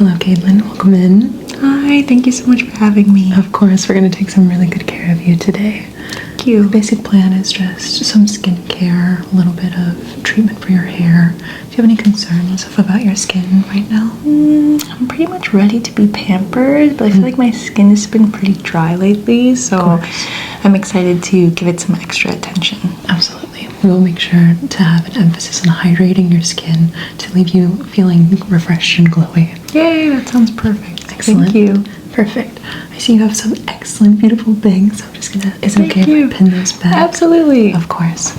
Hello, Caitlin. Welcome in. Hi, thank you so much for having me. Of course, we're going to take some really good care of you today. Thank you. The basic plan is just some skincare, a little bit of treatment for your hair. Do you have any concerns about your skin right now? I'm pretty much ready to be pampered, but I feel like my skin has been pretty dry lately, so I'm excited to give it some extra attention. Absolutely. We will make sure to have an emphasis on hydrating your skin to leave you feeling refreshed and glowy. Yay, that sounds perfect. Excellent. Thank you. Perfect. I see you have some excellent, beautiful bangs. I'm just gonna, is it okay if I pin those back? Absolutely. Of course.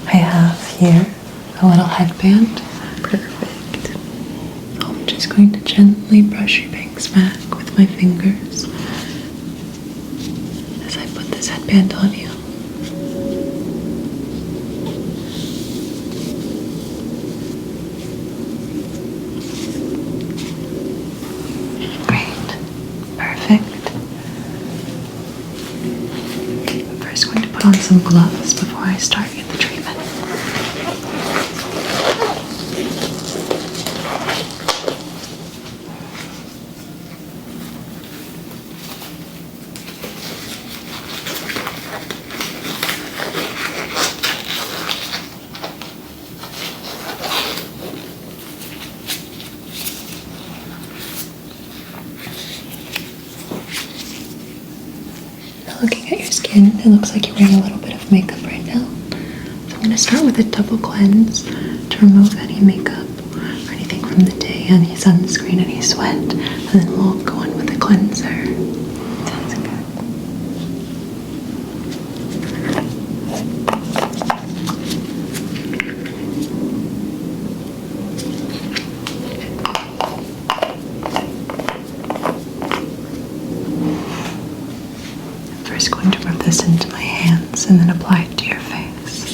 I have here a little headband. Perfect. I'm just going to gently brush your bangs back with my fingers as I put this headband on you. Great. Perfect. I'm first going to put on some gloves before I start the treatment. Looking at your skin, it looks like you're wearing a little bit of makeup right now. So I'm going to start with a double cleanse to remove any makeup or anything from the day, any sunscreen, any sweat, and then we'll go in with a cleanser. Sounds good. First going to rub this into my hands and then apply it to your face.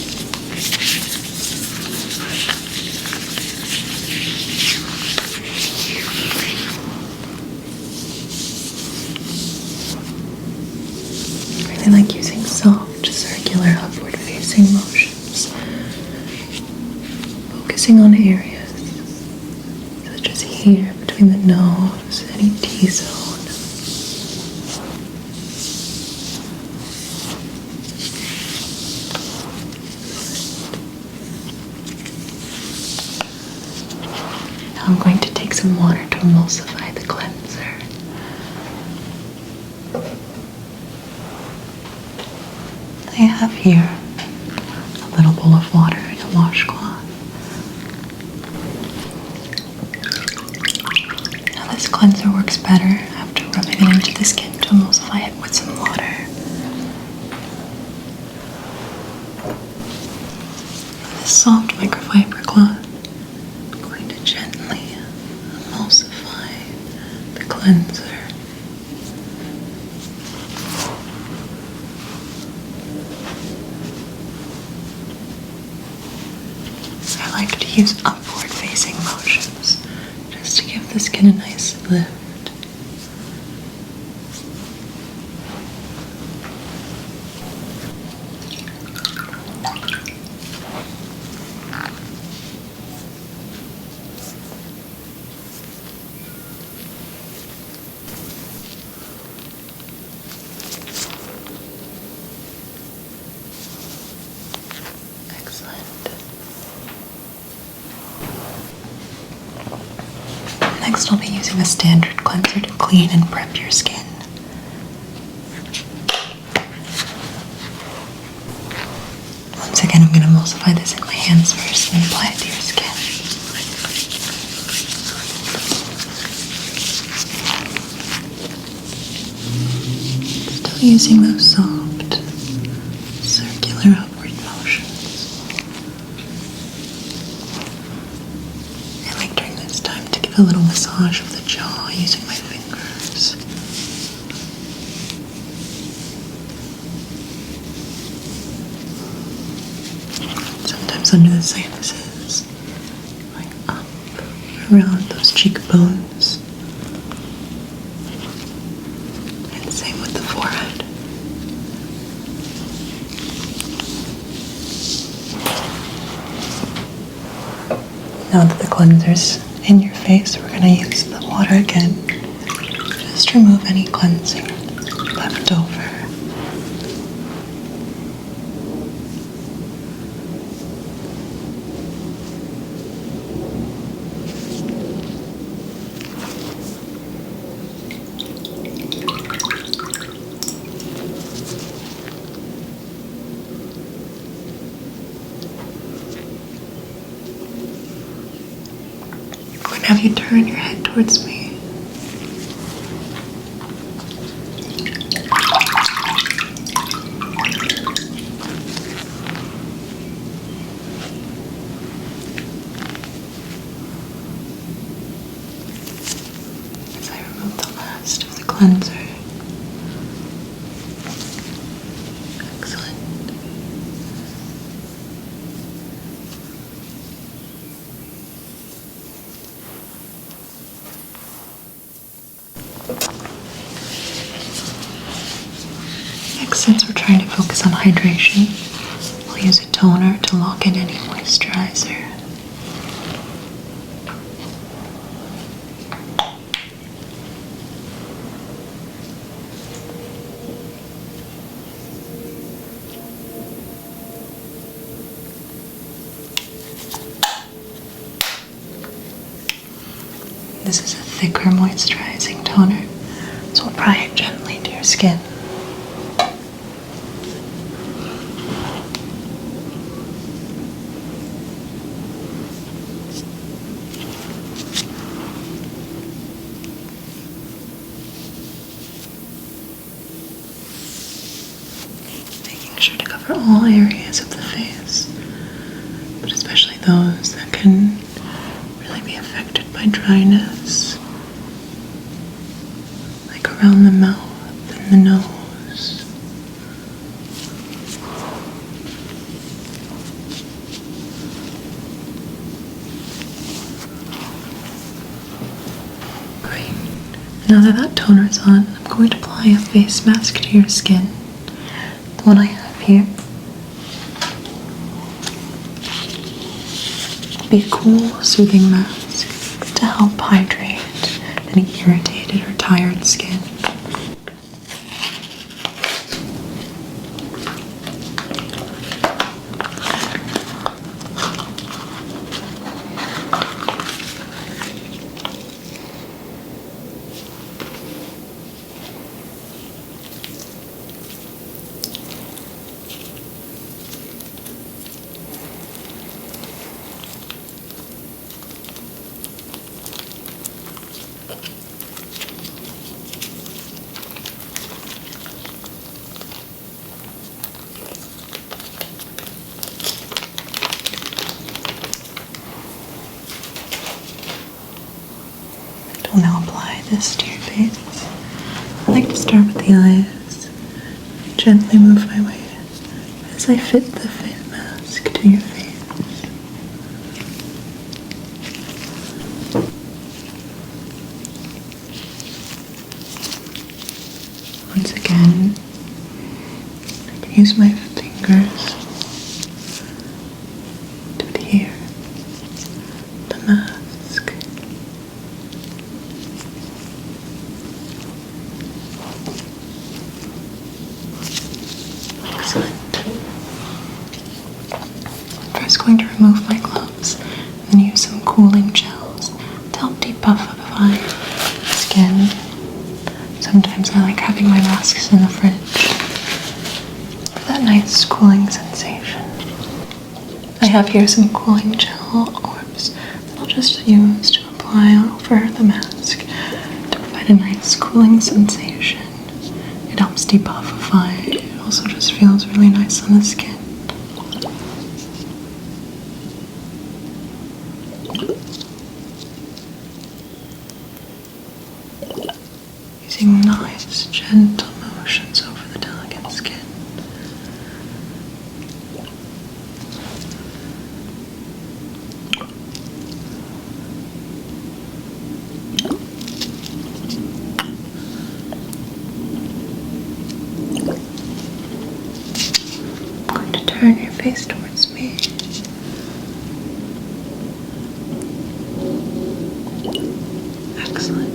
I really like using soft, circular, upward facing motions, focusing on areas such as here between the nose, any T-zone. Now I'm going to take some water to emulsify the cleanser. I have here a little bowl of water and a washcloth. Now this cleanser works better after rubbing it into the skin to emulsify it with some water. With this soft microfiber cloth, gently emulsify the cleanser. I like to use upward facing motions just to give the skin a nice lift. Next, I'll be using a standard cleanser to clean and prep your skin. Once again, I'm going to emulsify this in my hands first and apply it to your skin. Still using those soft, circular upward motions. I like during this time to give a little massage of the jaw using my fingers. Sometimes under the sinuses, going up around those cheekbones. And same with the forehead. Now that the cleanser's in your face, we're going to use the water again. Just remove any cleansing left over. I'm going to have you turn your head towards me. As I remove the last of the cleanser. Excellent. Next, since we're trying to focus on hydration, I'll use a toner to lock in any moisturizer. This is a thicker moisturizing toner, so apply it gently to your skin. Making sure to cover all areas of the face, but especially those that can really be affected by dryness, like around the mouth and the nose. Great. Now that that toner is on, I'm going to apply a face mask to your skin. The one I have here. Be a cool, soothing mask to help hydrate any irritated or tired skin. I'll now apply this to your face. I like to start with the eyes. Gently move my way as I fit the face mask to your face. Once again, I can use my fingers to adhere the mask. I'm first going to remove my gloves and then use some cooling gels to help debuffify the skin. Sometimes I like having my masks in the fridge for that nice cooling sensation. I have here some cooling gel orbs that I'll just use to apply over the mask to provide a nice cooling sensation. It helps debuffify. It also just feels really nice on the skin. Using nice, gentle motions over the delicate skin. I'm going to turn your face towards me. Excellent.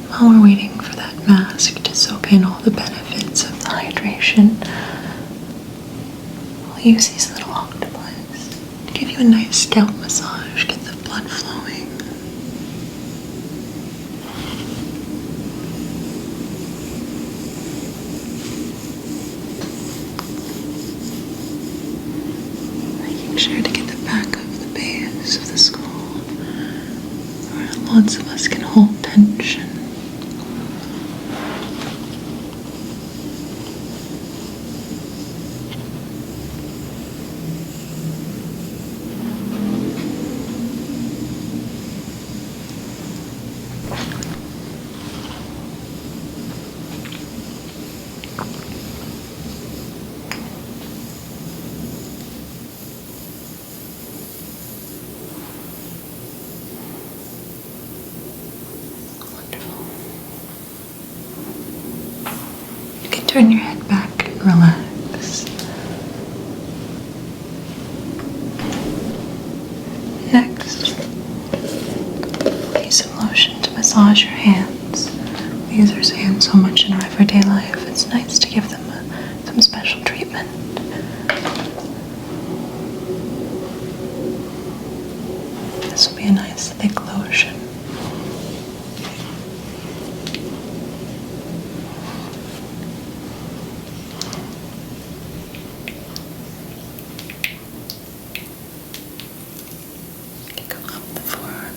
While we're waiting for that mask to soak in all the benefits of the hydration, we'll use these little octopus to give you a nice scalp massage, get the blood flowing. Making sure to get the back of the base of the skull, where lots of us can hold tension. You can turn your head back and relax. Next, we'll use some lotion to massage your hands. We use our hands so much in our everyday life, it's nice to give them some special treatment. This will be a nice thick lotion. Go up the forearm.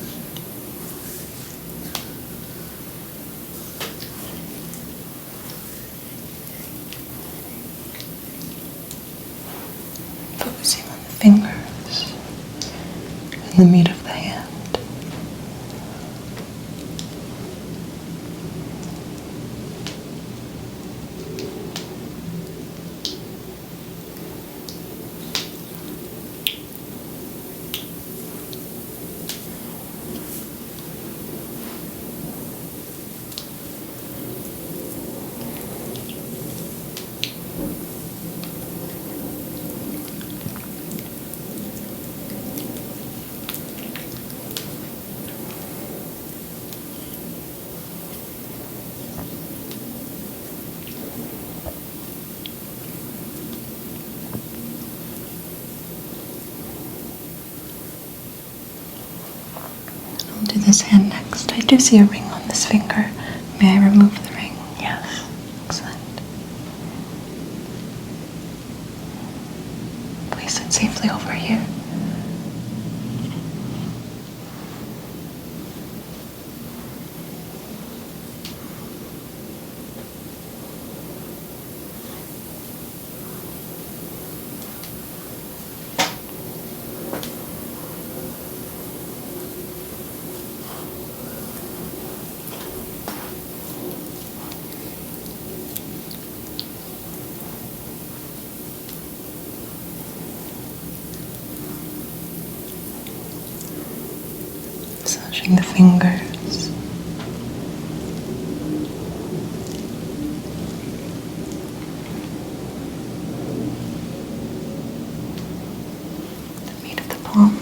Focusing on the fingers and the meat of the hand. I'll do this hand next. I do see a ring on this finger. May I remove the ring? Yes. Excellent. Place it safely over here. Massaging the fingers. The meat of the palm.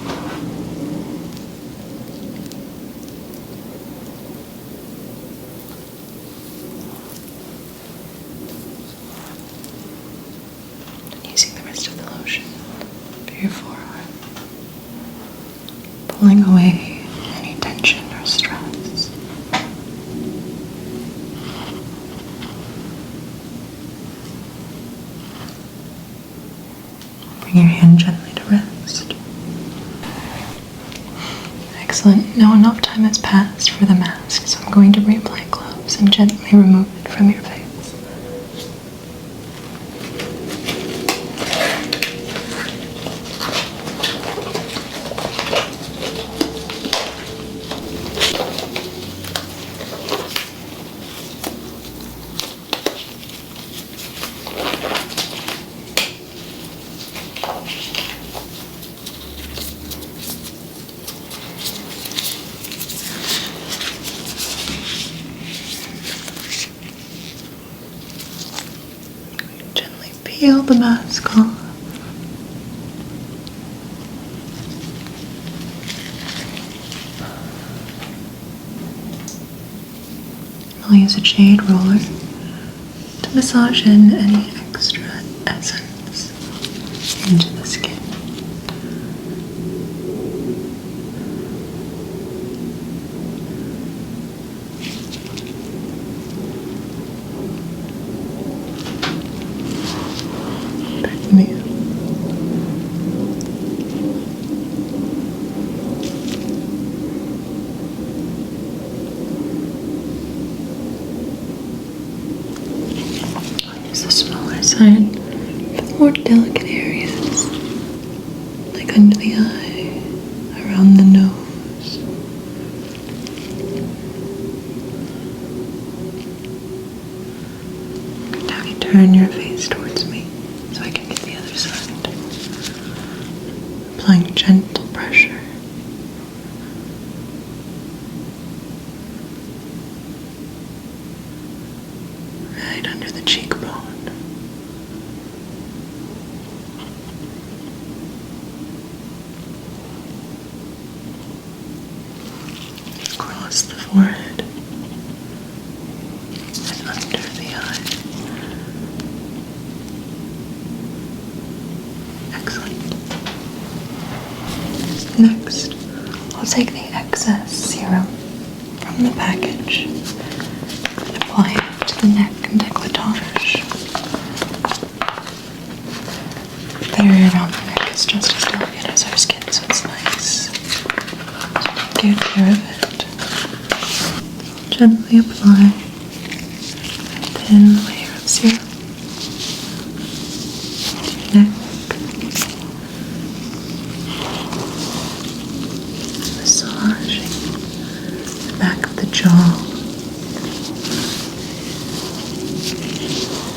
And using the rest of the lotion for your forearm. Pulling away any tension or stress. Bring your hand gently to rest. Excellent. Now enough time has passed for the mask, so I'm going to reapply gloves and gently remove it from your face. peel the mask off. I'll use a jade roller to massage in any extra essence into the skin. Back me. Use the smaller side for the more delicate areas, like under the eye, around the nose. Now you turn your face towards me so I can get the other side. Applying gentle pressure. Right under the cheekbone. Across the forehead and under the eye. Excellent. Next, I'll take the excess serum from the package and apply it to the neck and décolletage. The area around the neck is just as delicate as our skin, so it's nice to take good care of it. Gently apply a thin layer of serum to your neck. Massaging the back of the jaw.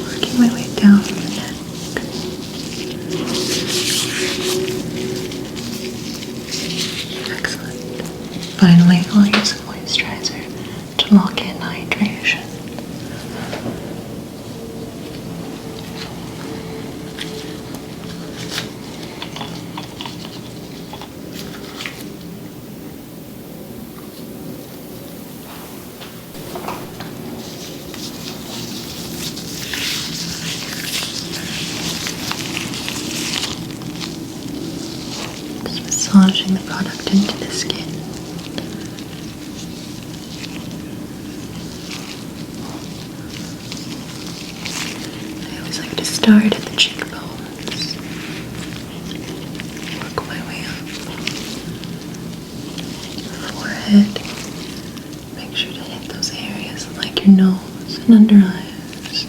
Working my way down the neck. Excellent. Finally, I'll use a moisturizer to lock in hydration. Just massaging the product into the skin. I always like to start at the cheekbones, work my way up, forehead, make sure to hit those areas like your nose and under eyes.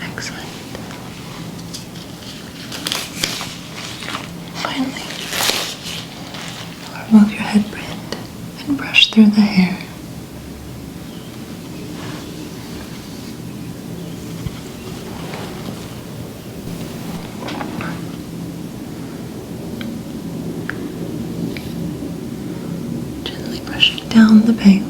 Excellent. Finally, remove your headband and brush through the hair. Gently brushing down the bangs.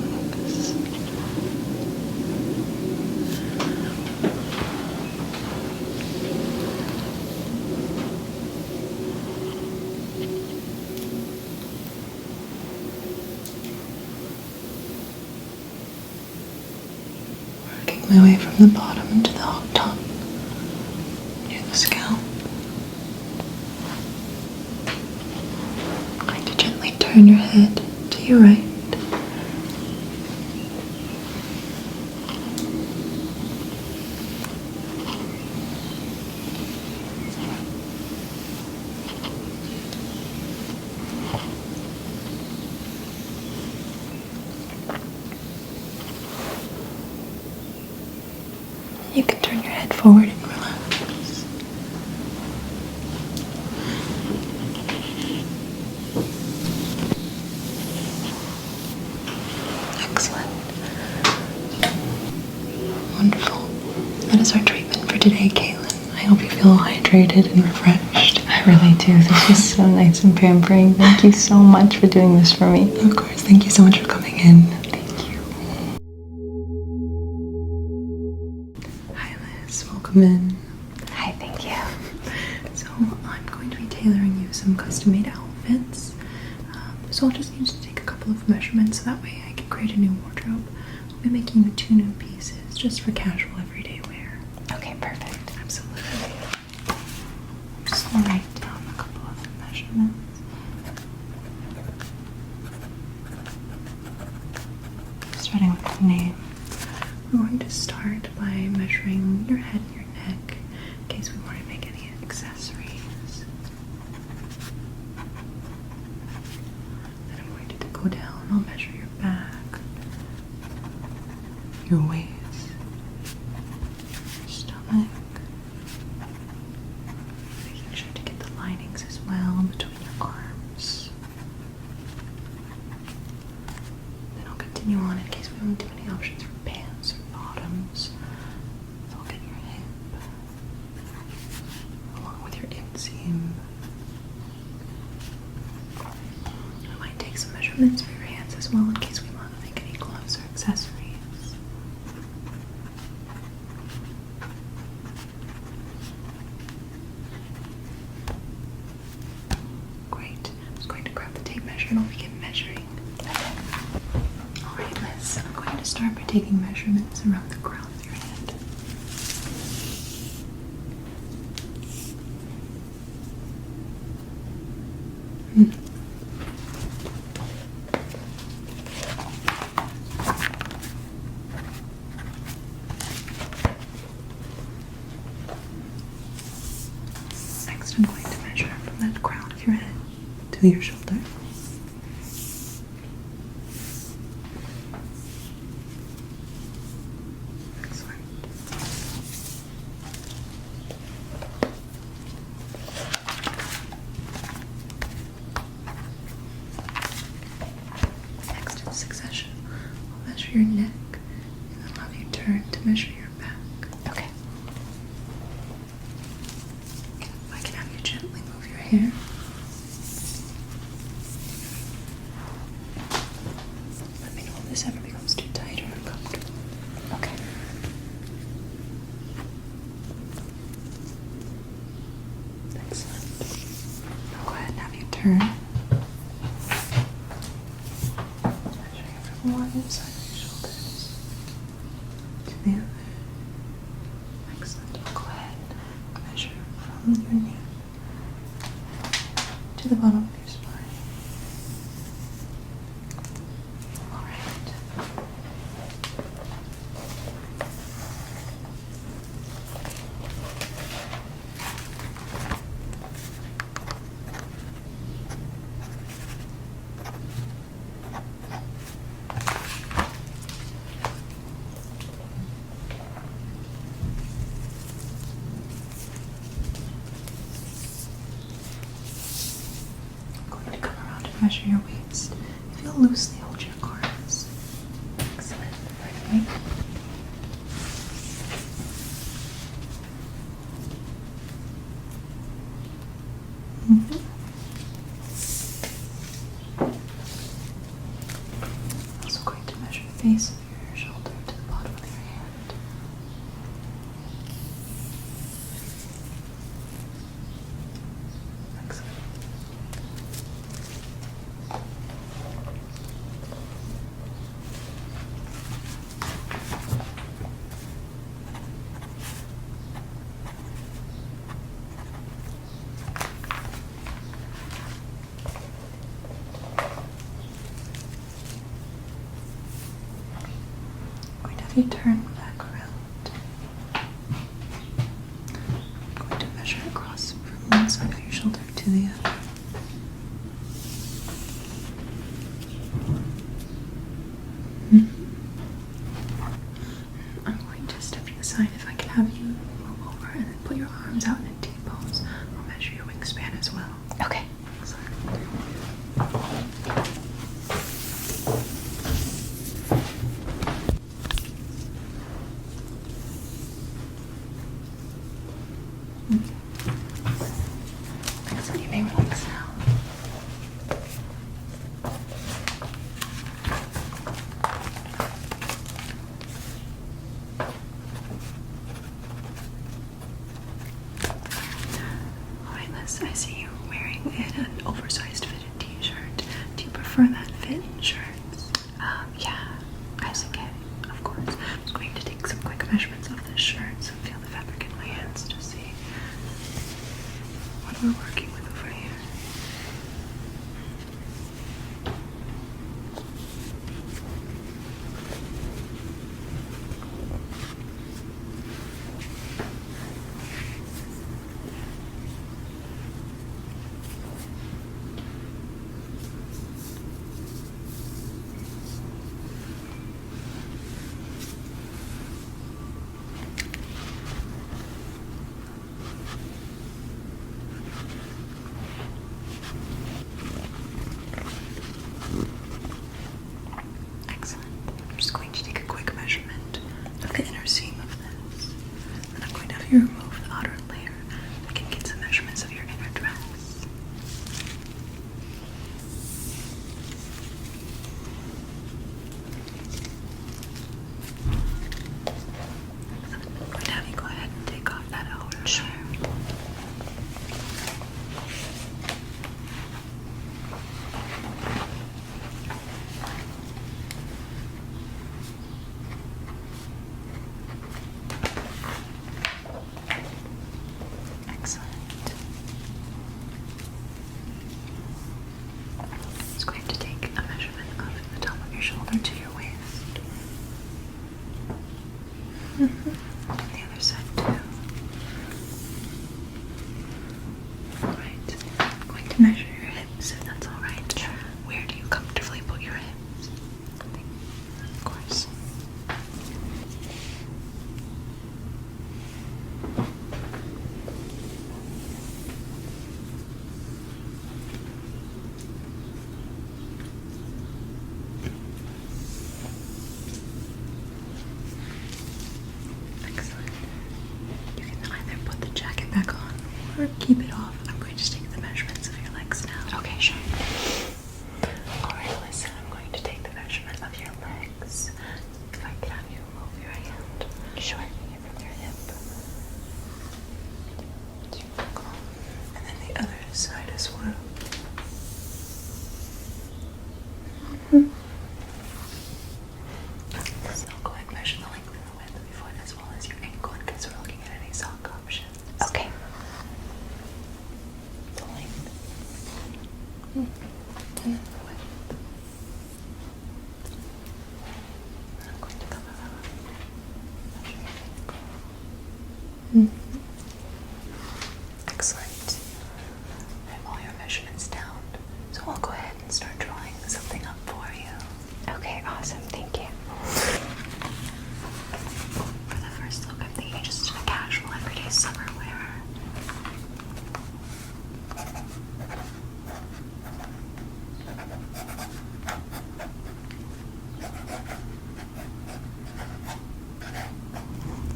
Working my way from the bottom to the top, near the scalp. I'm going to gently turn your head to your right. You can turn your head forward and relax. Excellent. Wonderful. That is our treatment for today, Kaylin. I hope you feel hydrated and refreshed. I I really do. This is so nice and pampering. Thank you so much for doing this for me. Of course. Thank you so much for coming in. Thank you. Hi, Liz. Welcome in. Hi, thank you. So I'm going to be tailoring you some custom-made outfits. So I'll just need to take a couple of measurements so that way I can create a new wardrobe. I'll be making you 2 new pieces just for casual everyday wear. Okay, perfect. Absolutely. I'm just going to write down a couple of the measurements. Starting with the name. We're going to start by measuring your head and your neck in case we want to make any accessories. Then I'm going to go down. I'll measure your back, your waist, your stomach, making sure to get the linings as well between your arms. Then I'll continue on in case we don't do any options for pants or bottoms. So I'll get your hip along with your inseam. I might take some measurements for your hands as well in case we want to make any gloves or accessories. Great. I'm just going to grab the tape measure and I'll begin measuring. Alright, Liz, I'm going to start by taking measurements around the crown of your head. Next, I'm going to measure from that crown of your head to your shoulder. Excellent. Next in succession, I'll measure your neck and then I'll have you turn to measure your back. Okay. If I can have you gently move your hair. Let me know if this ever becomes too tight or uncomfortable. Okay. Excellent. I'll go ahead and have you turn. Measuring from one side of your shoulders to the other. Excellent. I'll go ahead and measure from your knee to the bottom of your spine. Alright. I'm going to come around and measure your waist. If you'll loosely hold your arms. Excellent. Pardon me. Also going to measure the base of your shoulder to the bottom of your hand. Excellent. I'm going to have you turn back around. I'm going to measure across from one side of your shoulder to the other. I'm going to step to the side. If I can have you move over and then put your arms out in a T-pose, I'll measure your wingspan as well. Okay. Excellent. Yes, I see you wearing an oversized fitted t-shirt. Do you prefer that fit in shirts? Yeah, as a kid, of course. I'm just going to take some quick measurements of this shirt, so feel the fabric in my hands to see what we're working with over here. Excellent. I'm just going to take a quick measurement of the inner seam of this. And I'm going to have you remove the outer layer. I can get some measurements of your inner dress. I'm going to have you go ahead and take off that outer layer. Sure. Excellent. I'm just going to take a measurement of the top of your shoulder to your waist. And the other side too. Alright. I'm going to measure your hips if that's alright. Sure. Where do you comfortably put your hips? Of course. Excellent. You can either put the jacket back on or keep it off. I'm going to take the measurements of your legs now. Okay, sure. Alright, listen, I'm going to take the measurement of your legs. If I can have you move your hand. Sure. Here from your hip to your ankle. And then the other side as well. So go ahead and measure the length and the width of your foot as well as your ankle in case we're looking at any sock options. Okay. The length. And then the width. And I'm going to come around. Measure your ankle. Excellent. I have all your measurements down. So I'll go ahead and start drawing something up for you. Okay, awesome. Thank you. For the first look, I'm thinking just a casual, everyday summer wear.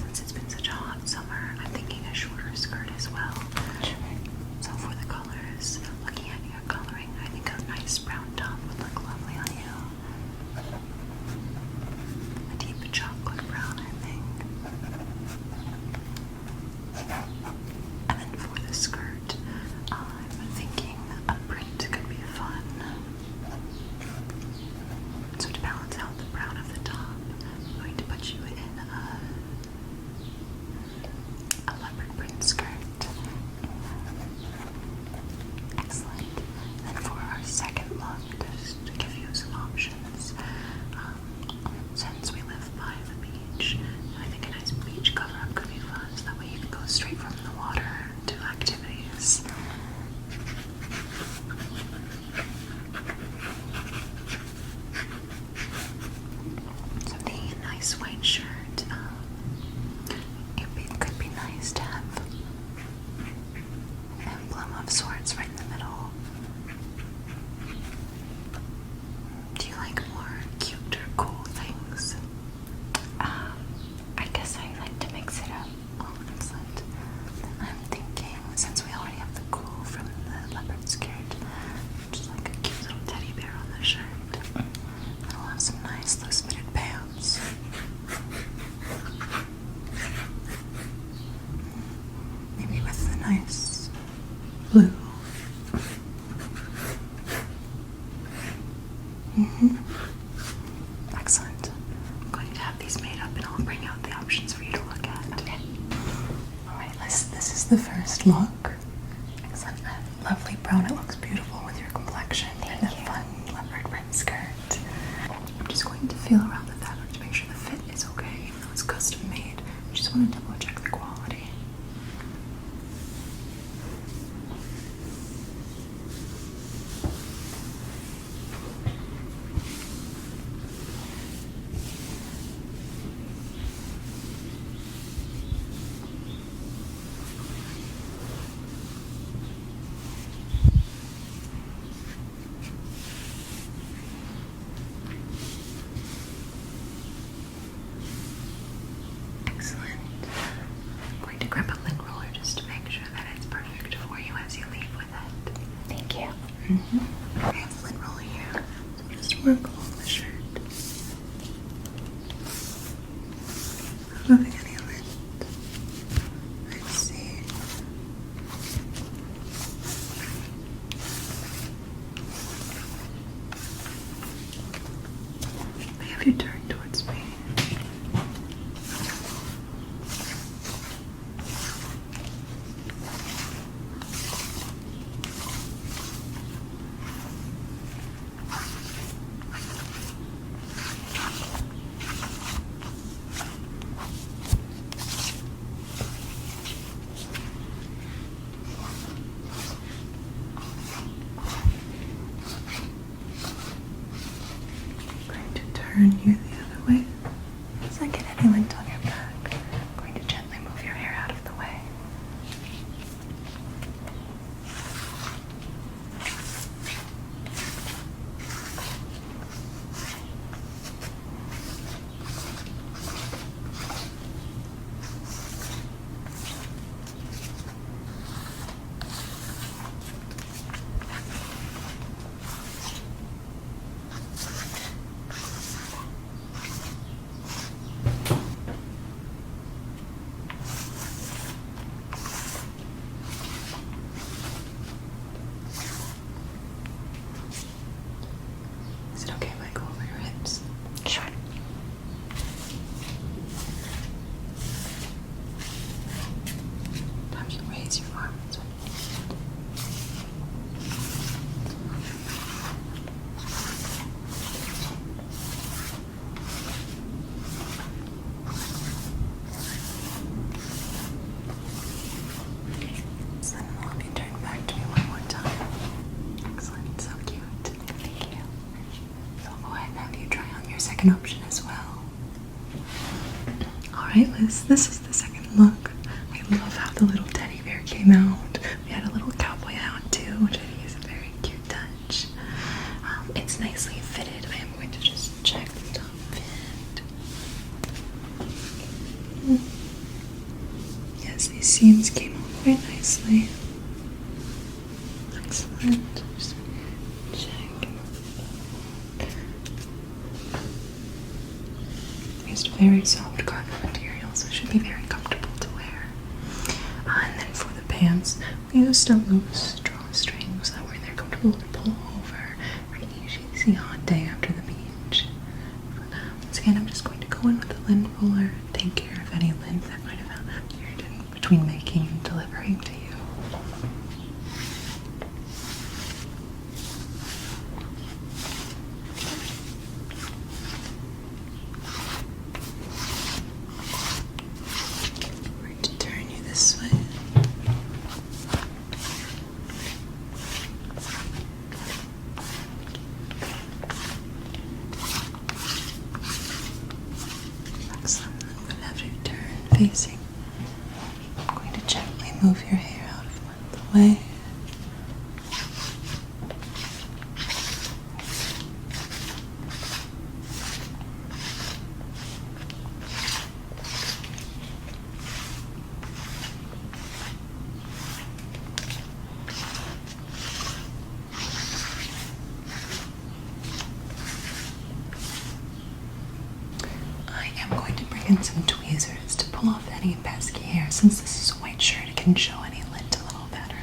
Since it's been such a hot summer, I'm thinking a shorter skirt as well. Sure. So for the colors, looking at your coloring, I think a nice brown top would look lovely on you. A deep chocolate brown, I think. And then for the skirt, I'm thinking a print could be fun. So to balance out the brown of the top, I'm going to put you in a leopard print skirt. Excellent. Then for our second look, just to give you some options, since we live by the beach, I think a nice beach cover-up could be fun, so that way you can go straight from the water to activities. So I'm thinking a nice white shirt. It could be nice to have an emblem of sorts right in the middle. Do you like more cute or cool things? I guess I like to mix it up. Oh, excellent. Then I'm thinking, since we already have the cool from the leopard skirt, just like a cute little teddy bear on the shirt. And I'll have some nice loose fitted pants. Maybe with the nice blue. Excellent. I'm going to have these made up and I'll bring out the options for you to look at. Okay. Alright, this is the first look. Excellent. Lovely brown. It looks beautiful with your complexion. Thank and you. A fun leopard print skirt. I'm just going to feel around the fabric to make sure the fit is okay, even though it's custom made. I just want to double check the quality. Excellent. I'm going to grab a lint roller just to make sure that it's perfect for you as you leave with it. Thank you. I have the lint roller here, so just work along the shirt. Not moving any lint. I see. Have you turned towards me? I'm going to turn you the other way. As I get any lint on your back, I'm going to gently move your hair out of the way. Is it okay if I go over your hips? Sure. Time to raise your arms. So then I'll have you turn back to me one more time. Excellent, so cute. Thank you. So I'll go ahead and have you try on your second option as well. Alright, Liz, this is the second look. I love how the little teddy bear came out. We had a little cowboy out too, which I think is a very cute touch. It's nicely fitted. I am going to just check the top fit. Yes, these seams came out quite nicely. Excellent. Just check. Used a very soft cotton material, so it should be very comfortable to wear. And then for the pants, we used a loose drawstring so that way they're comfortable to pull over for an easy hot day after the beach. Once again, I'm just going to go in with the lint roller, take care of any lint that might have appeared in between making and delivering to you. I'm going to turn you this way. Excellent. I'm going to have you turn facing. I'm going to gently move your hair out of the way. I am going to bring in some tweezers to pull off any pesky hair. Since this is a white shirt, it can show any lint a little better.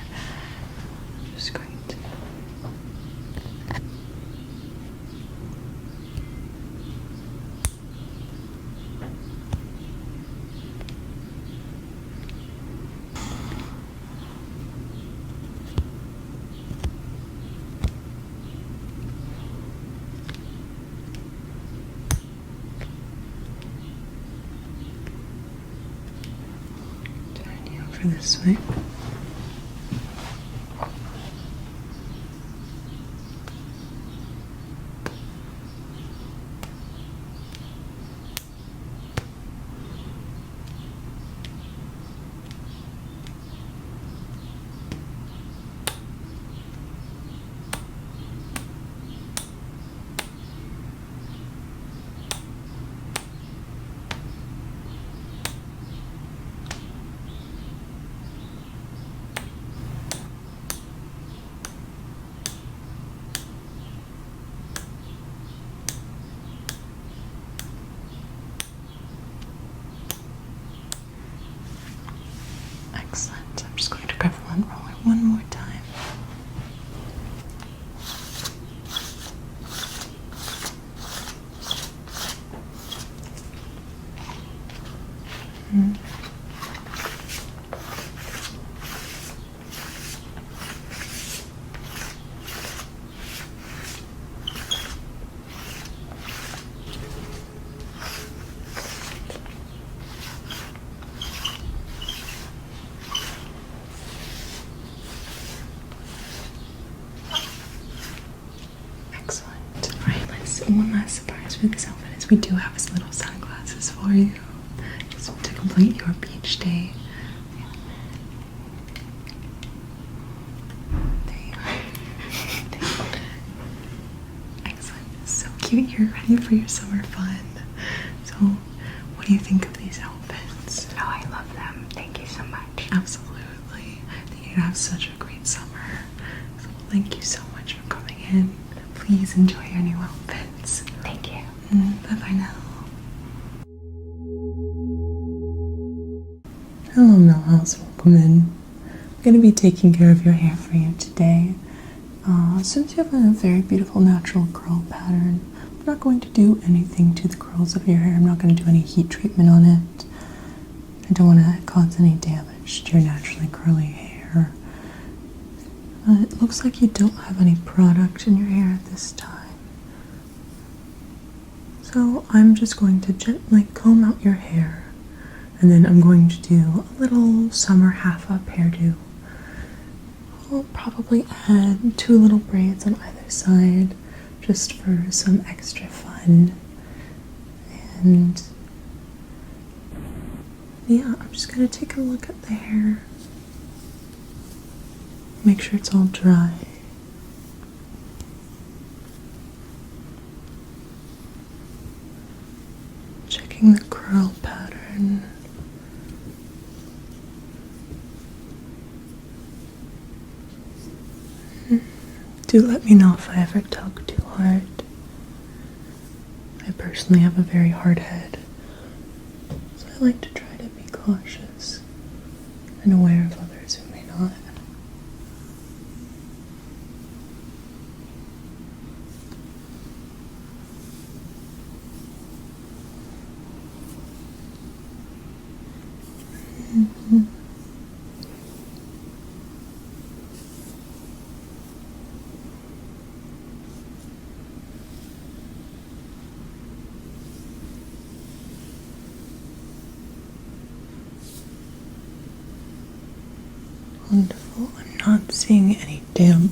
this way. Excellent. I'm just going to grab one roller one more time. Excellent. Alright, one last surprise for this outfit is we do have some little sunglasses for you. Just to complete your beach day. There you are. Excellent. So cute. You're ready for your summer fun. So, what do you think of these outfits? Oh, I love them. Thank you so much. Absolutely. I think you're gonna have such a great summer. So thank you so much for coming in. Please enjoy your new outfits. Thank you. Bye-bye now. Hello, Millhouse. Welcome in. I'm going to be taking care of your hair for you today. Since you have a very beautiful natural curl pattern, I'm not going to do anything to the curls of your hair. I'm not going to do any heat treatment on it. I don't want to cause any damage to your naturally curly hair. It looks like you don't have any product in your hair at this time. So I'm just going to gently comb out your hair, and then I'm going to do a little summer half-up hairdo. I'll probably add 2 little braids on either side just for some extra fun. And yeah, I'm just going to take a look at the hair. Make sure it's all dry. Checking the curl pattern. Do let me know if I ever tug too hard. I personally have a very hard head, so I like to try to be cautious and aware of others who may not. Wonderful. I'm not seeing any damp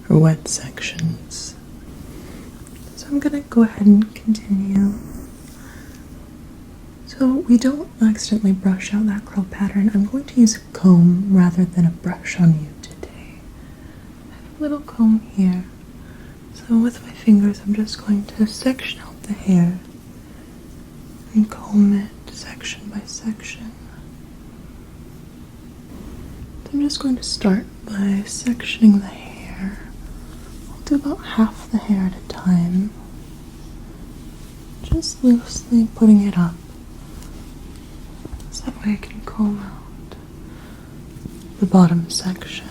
or wet sections. So I'm going to go ahead and continue. So we don't accidentally brush out that curl pattern. I'm going to use a comb rather than a brush on you today. I have a little comb here. So with my fingers, I'm just going to section out the hair and comb it section by section. I'm just going to start by sectioning the hair. I'll do about half the hair at a time. Just loosely putting it up. So that way I can comb out the bottom section.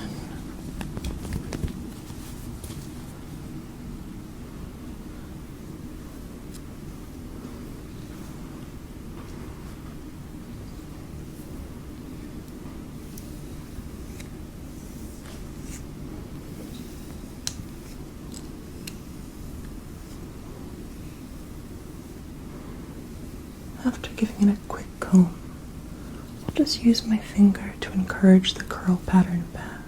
After giving it a quick comb, I'll just use my finger to encourage the curl pattern back.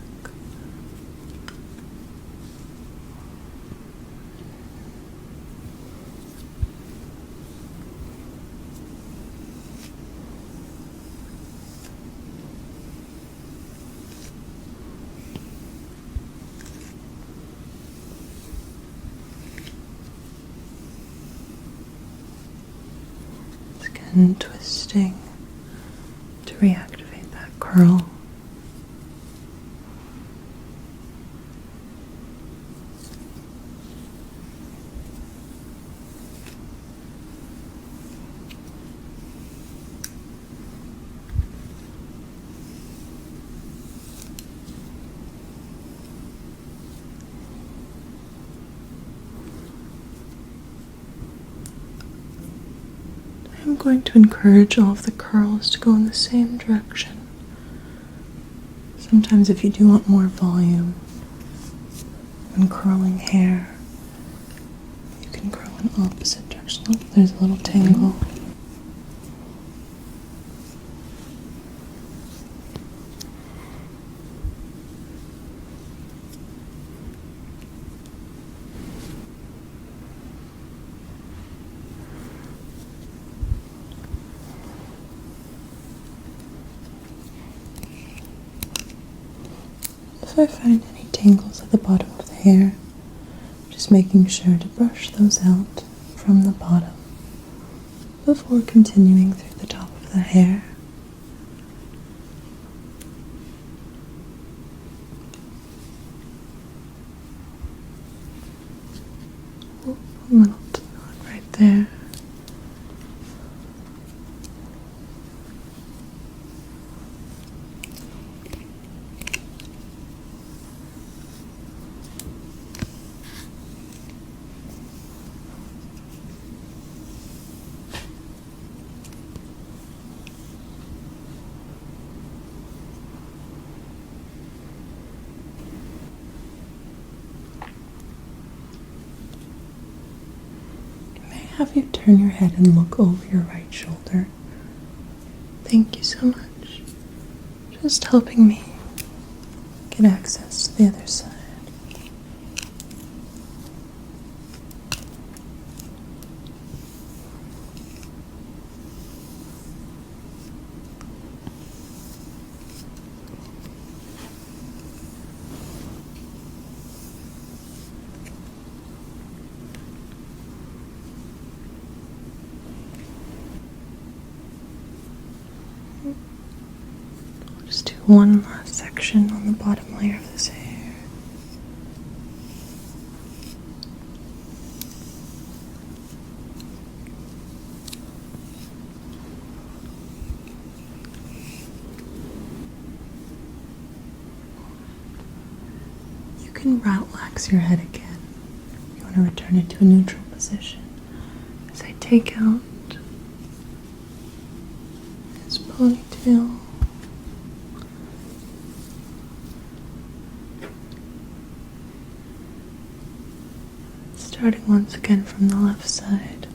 Again, twisting to reactivate that curl. I'm going to encourage all of the curls to go in the same direction. Sometimes if you do want more volume when curling hair, you can curl in opposite direction. Oh, there's a little tangle. If I find any tangles at the bottom of the hair, just making sure to brush those out from the bottom before continuing through the top of the hair. Oh, a little knot right there. Have you turn your head and look over your right shoulder. Thank you so much. Just helping me get access to the other side. Just do one last section on the bottom layer of this hair. You can relax your head again. You want to return it to a neutral position as I take out this ponytail. Starting once again from the left side,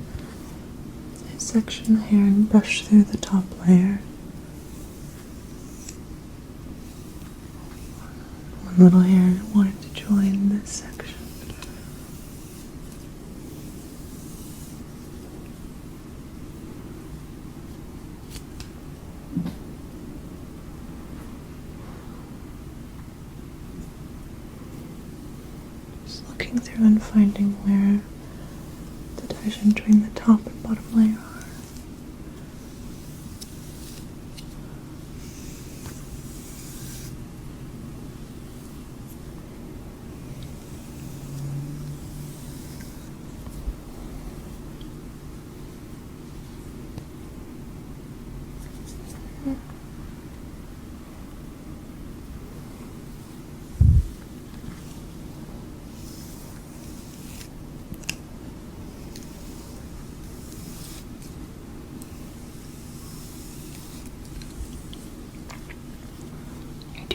I section the hair and brush through the top layer. One little hair wanted to join this section. Looking through and finding where the division between the top and bottom layer are.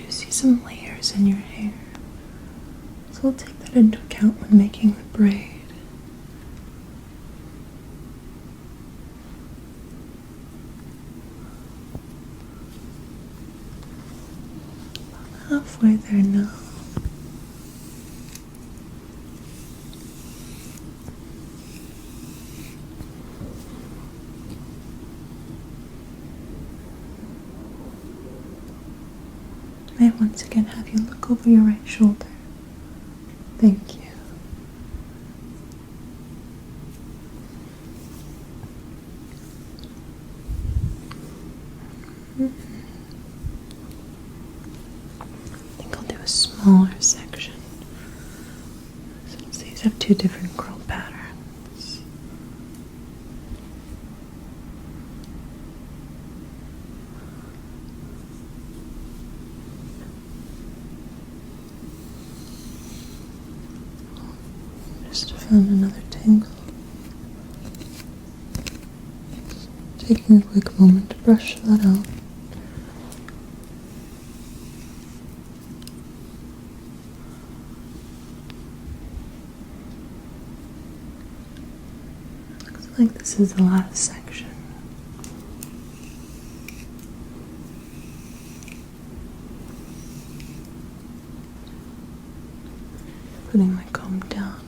See some layers in your hair, so we'll take that into account when making the braid. halfway there now. May I once again have you look over your right shoulder? Thank you. I think I'll do a smaller section since these have two different curl patterns. Just found another tangle. Taking a quick moment to brush that out. Looks like this is the last section. Putting my comb down.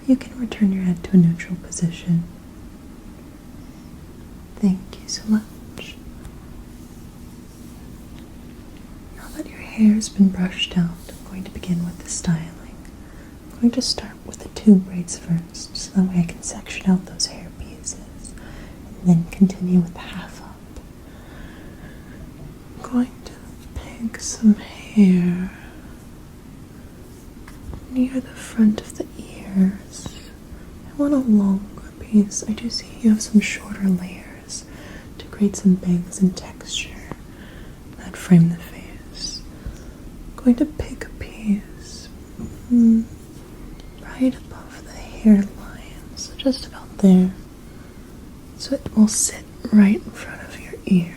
You can return your head to a neutral position. Thank you so much. Now that your hair has been brushed out, I'm going to begin with the styling. I'm going to start with the 2 braids first, so that way I can section out those hair pieces, and then continue with the half up. I'm going to pick some hair near the front of the ears. I want a longer piece. I do see you have some shorter layers to create some bangs and texture that frame the face. I'm going to pick a piece right above the hairline, so just about there, so it will sit right in front of your ear.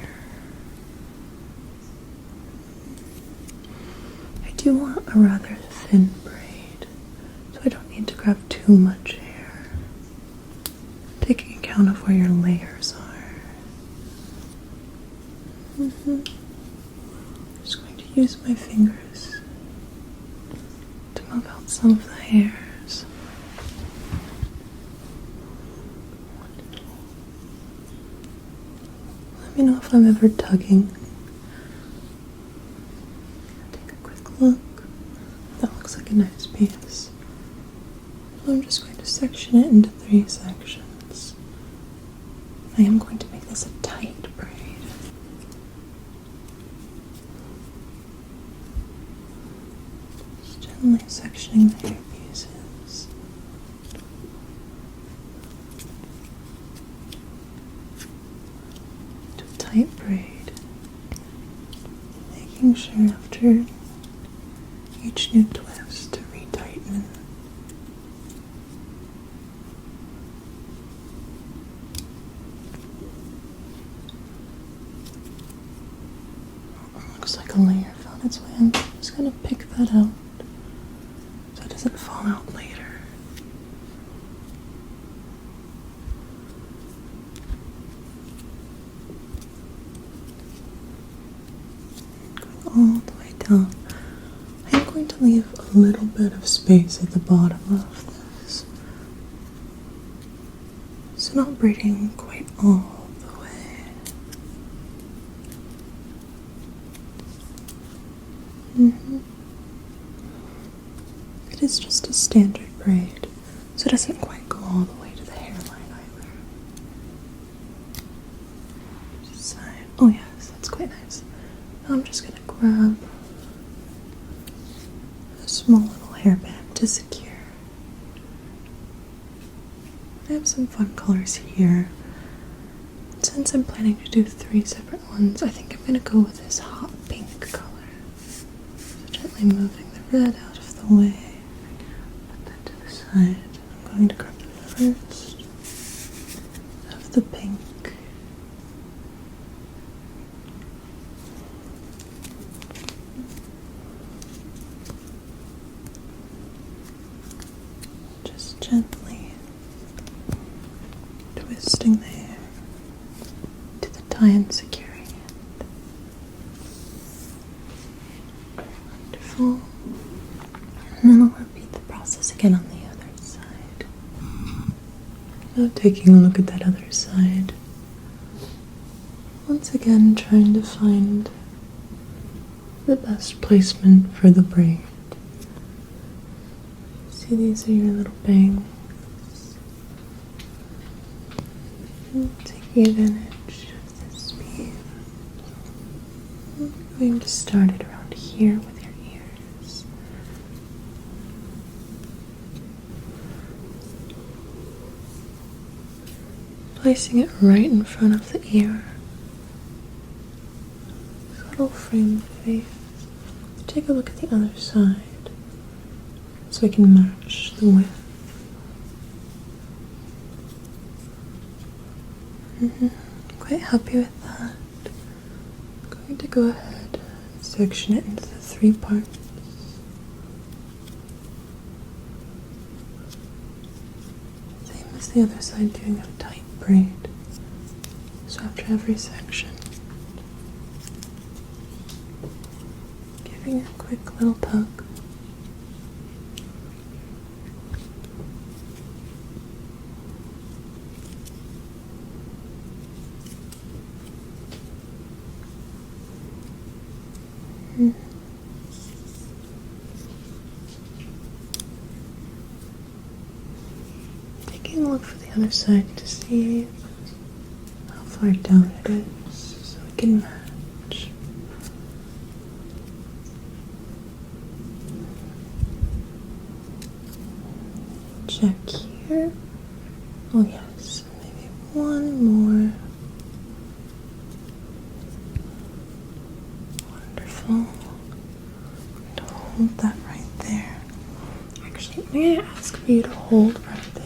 I do want a rather thin braid, so I don't need to grab too much hair, taking account of where your layers are. I'm just going to use my fingers to move out some of the hairs. Let me know if I'm ever tugging. Take a quick look. That looks like a nice piece. I'm just going to section it into 3 sections. I am going to make this a tight braid. Just gently sectioning the hair pieces. To a tight braid. Making sure after each new twist to retighten. Looks like a layer found its way in. I'm just going to pick that out so it doesn't fall out later. Going all the way down. I'm going to leave a little bit of space at the bottom of this, so not braiding quite all the way. It is just a standard braid, so it doesn't quite go all the way to the hairline either. Just side. Oh yes, that's quite nice. Now I'm just gonna grab a small little hairband to secure. I have some fun colors here. Since I'm planning to do 3 separate ones, I think I'm gonna go with this hot pink color. So gently moving the red out of the way. Put that to the side. I'm going to grab the first of the pink. Just gently twisting the hair. tie and securing it. Wonderful. And then I'll repeat the process again on the other side. Now taking a look at that other side. Once again, trying to find the best placement for the braid. See, these are your little bangs. And taking advantage of this bead. I'm going to start it around here with your ears. Placing it right in front of the ear. Little frame face. Take a look at the other side so we can match the width. I'm quite happy with that. I'm going to go ahead and section it into the 3 parts. Same as the other side, doing a tight braid. So after every section, giving a quick little tug. Taking a look for the other side to see how far down it is so we can match. Check here. Oh yes, maybe one more. Wonderful. I'm going to hold that right there. Actually, may I ask for you to hold right there?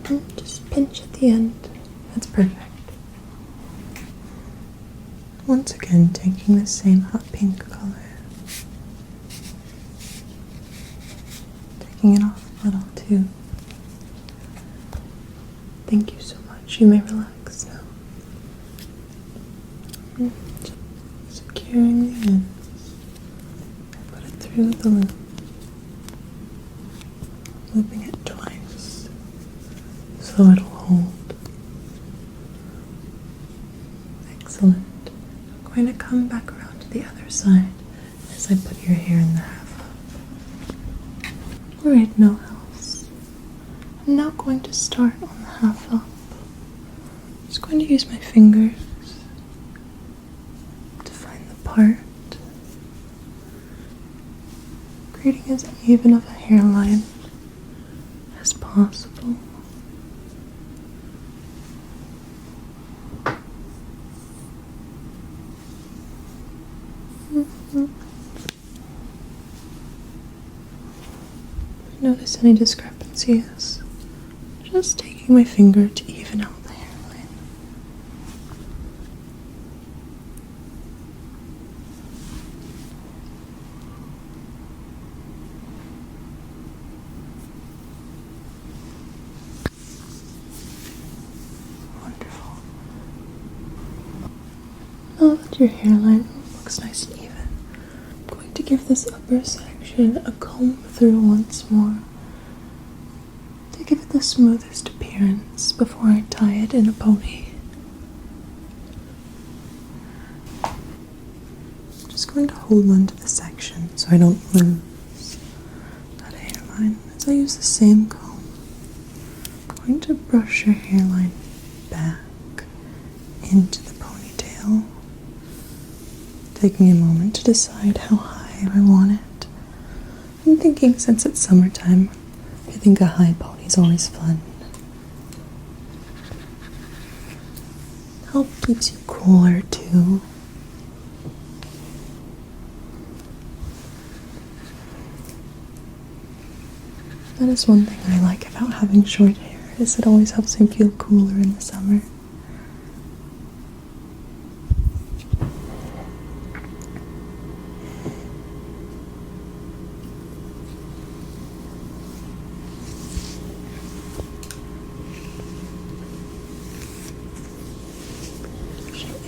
And just pinch at the end. That's perfect. Once again, taking the same hot pink color. Taking it off a little too. Thank you so much. You may relax now. Securing the ends. Put it through the loop. Looping it twice so it'll hold. Excellent. I'm going to come back around to the other side as I put your hair in the half up. Alright, no else. I'm now going to start on the half up. I'm just going to use my fingers to find the part, creating as even of a hairline as possible. Notice any discrepancies, just taking my finger to even out the hairline. Wonderful. Now that your hairline looks nice and even, I'm going to give this upper section a comb through once more to give it the smoothest appearance before I tie it in a pony. I'm just going to hold on to the section so I don't lose that hairline as I use the same comb. I'm going to brush your hairline back into the ponytail, taking a moment to decide how high I want it. I'm thinking since it's summertime, I think a high pony is always fun. Help keeps you cooler too. That is one thing I like about having short hair, is it always helps me feel cooler in the summer.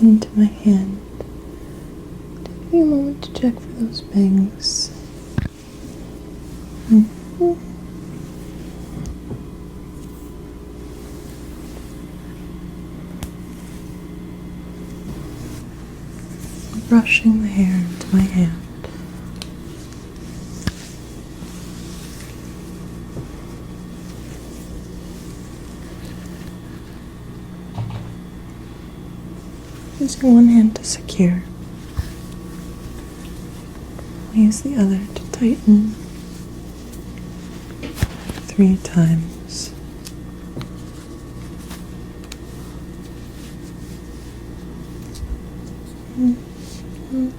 into my hand. Taking a moment to check for those bangs. Brushing the hair into my hand. Using one hand to secure. I'll use the other to tighten 3 times.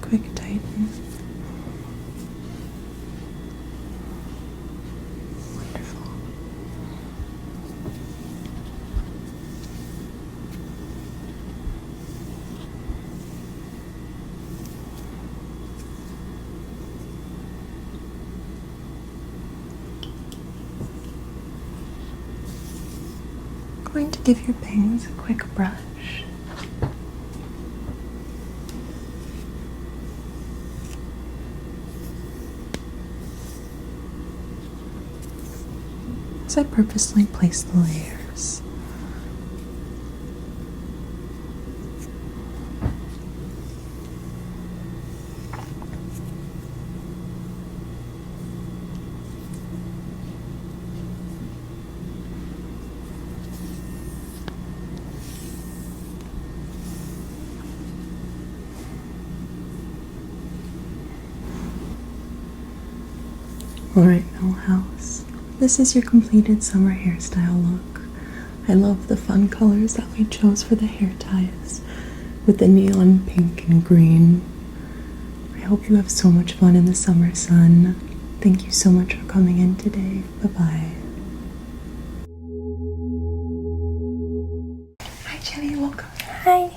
Quick tighten. Wonderful. Going to give your bangs a quick brush. As I purposely place the layers. Alright, Millhouse. This is your completed summer hairstyle look. I love the fun colors that we chose for the hair ties with the neon pink and green. I hope you have so much fun in the summer sun. Thank you so much for coming in today. Bye-bye. Hi Jenny, welcome. Hi.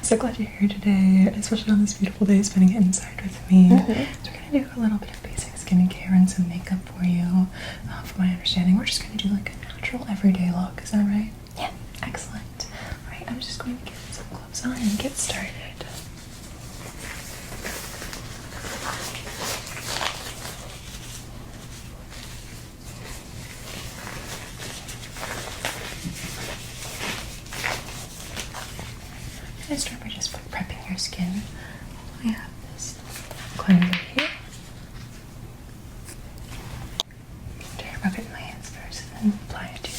So glad you're here today, especially on this beautiful day, spending it inside with me. So we're going to do a little bit of basic skincare and some makeup for you. From my understanding, we're just going to do like a natural everyday look. Is that right? Yeah. Excellent. All right, I'm just going to get some gloves on and get started. I'm going to start by just prepping your skin. I have this cleanser here. Rub it in my hands first and then apply it to this.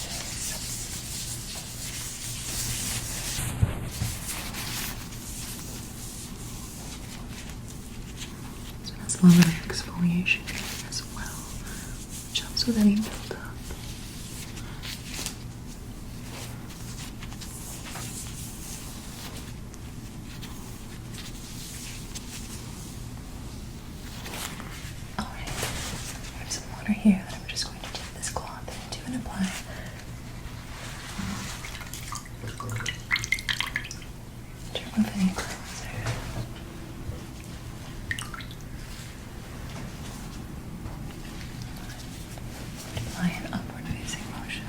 So that's a little bit of exfoliation as well, which helps with any buildup. Alright, I have some water here that I'm just going to dip this cloth into and apply. To remove any cleanser. Apply an upward facing motion.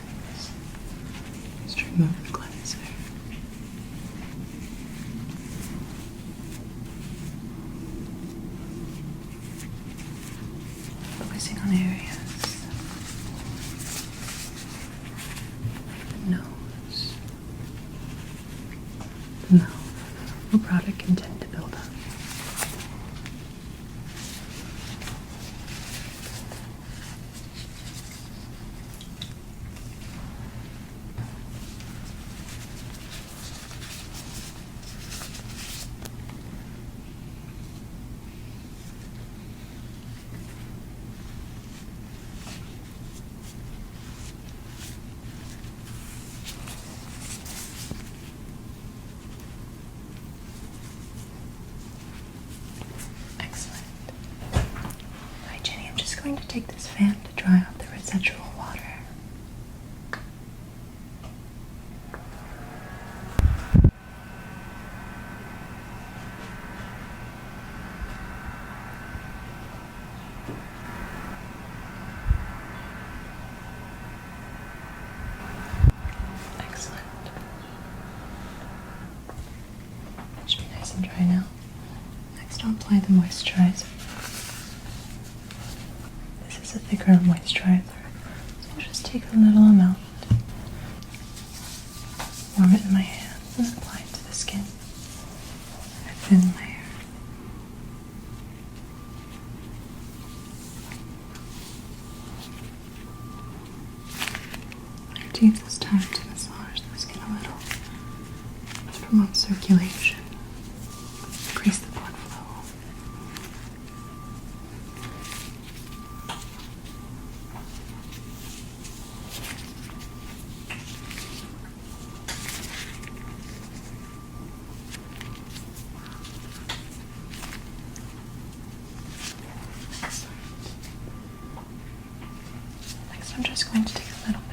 Just to remove the cleanser. Focusing on areas. Nose. The mouth, where product can tend to build up. Going to take this fan to dry out the residual water. Excellent. nice and dry now. Next, I'll apply the moisturizer. This is a thicker moisturizer, so I'll just take a little amount, warm it in my hands, and apply it to the skin. A thin layer. Use this time to massage the skin a little to promote circulation, increase the blood flow. Excellent. Next, I'm just going to take a little bit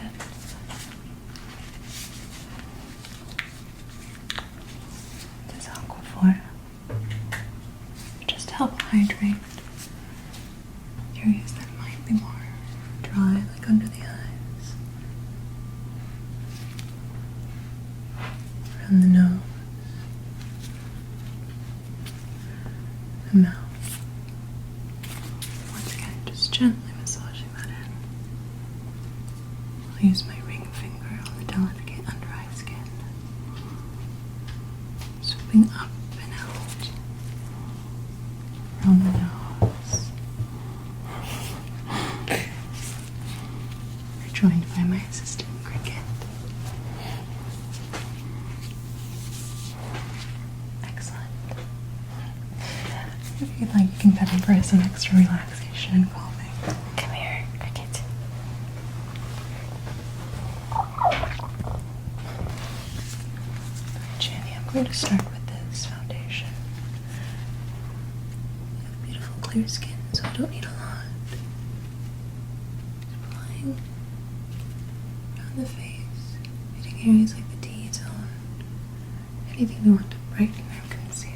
just to help hydrate areas that might be more dry, like under the eyes, around the nose, the mouth. Once again, just gently massaging that in. I'll use my ring finger on the delicate under eye skin, swooping up and out around the nose. We're joined by my assistant, Cricket. Excellent. If you'd like, you can pet him for some extra relaxation and calming. Come here, Cricket. Jenny, I'm going to start with this foundation. You have beautiful clear skin, so I don't need a lot. Just applying around the face, hitting areas like the T-zone, anything we want to brighten or conceal.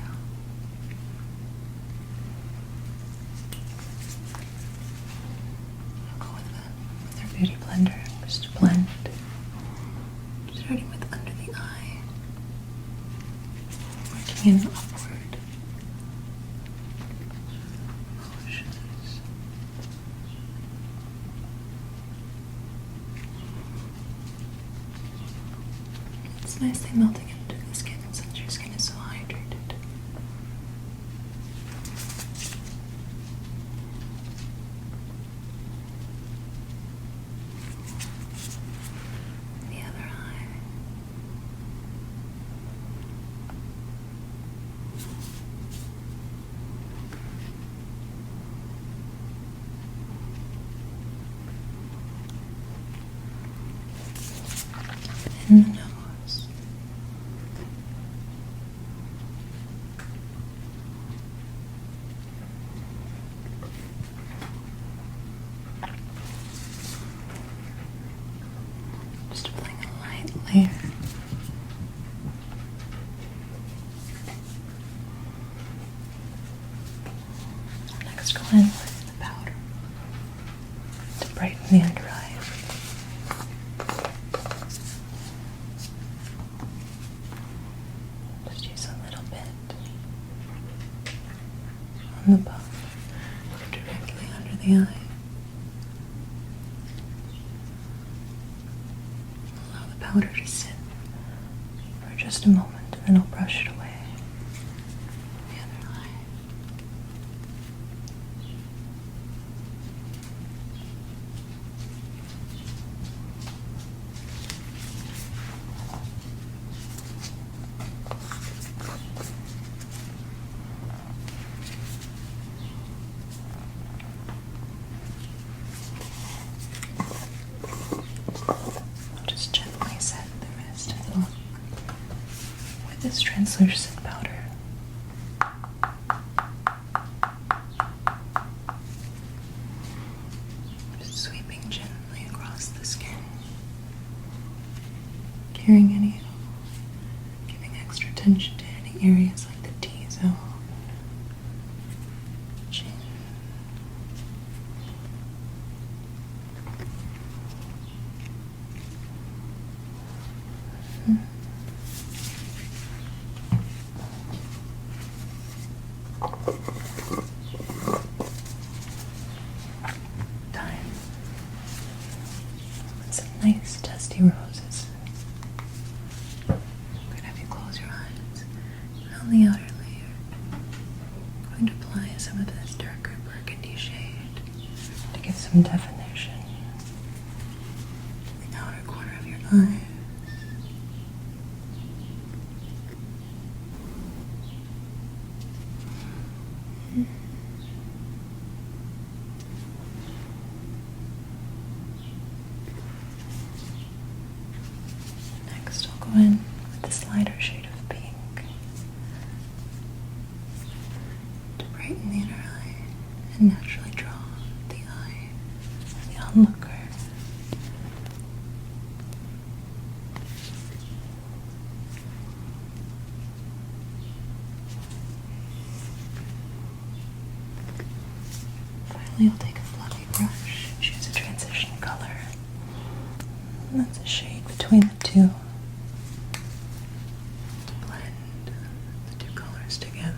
I'll go with our beauty blender just to blend, starting with under the eye, working in upward motions. It's nicely melting into the skin since your skin is so hydrated. The other eye. And the nose. Just applying a light layer. Next, cleanse with the powder to brighten the under eye. Just use a little bit on the buff, directly under the eye. Allow the powder to sit for just a moment, and then I'll brush it away. The other eye. I'll just gently set the rest of the look with this translucent powder. Just sweeping gently across the skin, carrying any, giving extra tension to any areas like the T-zone, chin. Time. With some nice dusty roses. I'm going to have you close your eyes. And on the outer layer, I'm going to apply some of this darker burgundy shade to give some definition to the outer corner of your eye. Next, I'll go in with this lighter shade of pink to brighten the inner eye and naturally draw the eye of the onlooker. Finally, I'll take a fluffy brush and choose a transition color. And that's a shade between the two to blend the two colors together.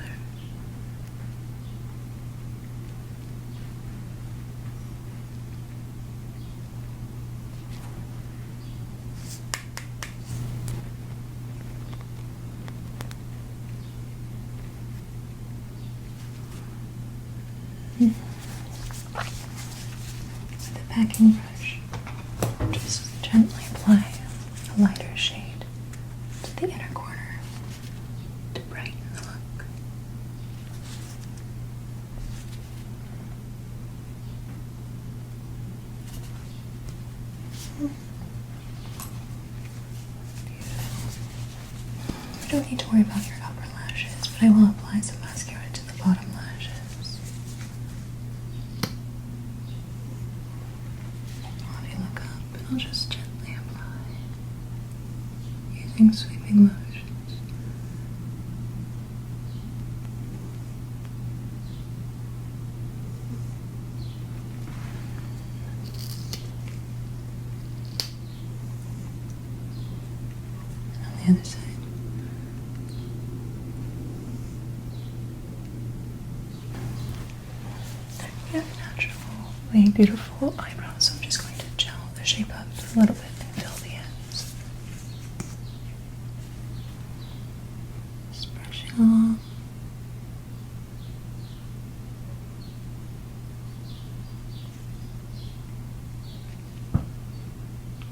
With the packing brush, just gently apply a lighter shade to the inner corner to brighten the look. Beautiful. You don't need to worry about your upper lashes, but I will apply some mascara to the bottom lashes. I'll have you look up and I'll just gently apply using sweeping motions. And on the other side. You have naturally beautiful eyebrows, so I'm just going to gel the shape up a little bit and fill the ends. Just brushing along.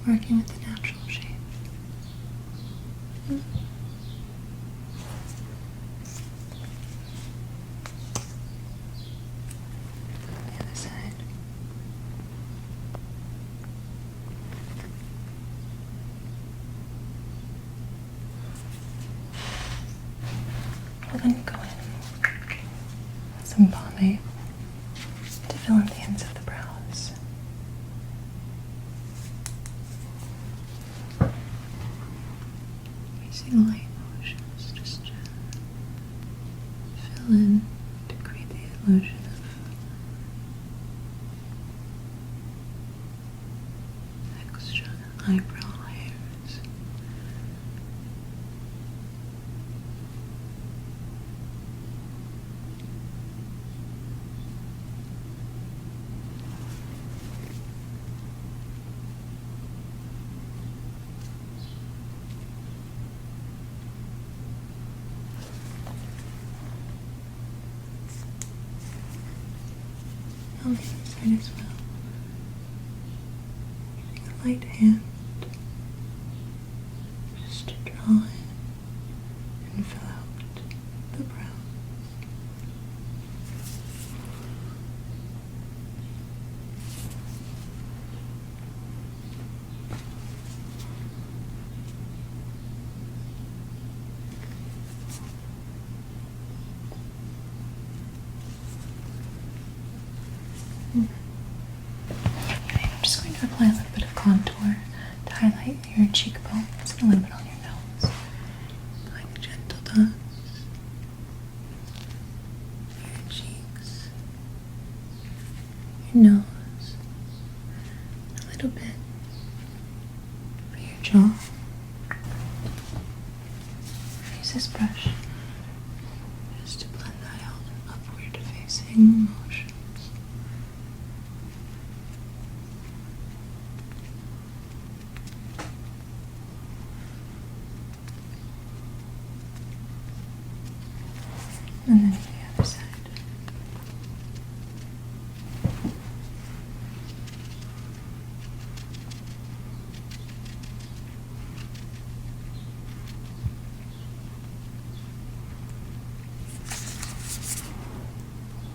Working with the natural shape. The other side. I'll then go in with some pomade to fill in the ends of the brows. Using light motions just to fill in to create the illusion of extra eyebrow hairs. On the other side as well. Using a light hand just to draw in and fill out the brows. I'm just going to apply a little bit of contour to highlight your cheekbones and a little bit on your nose. Applying gentle dots, your cheeks, your nose, a little bit for your jaw. Use this brush just to blend that out sweeping motions. And then the other side.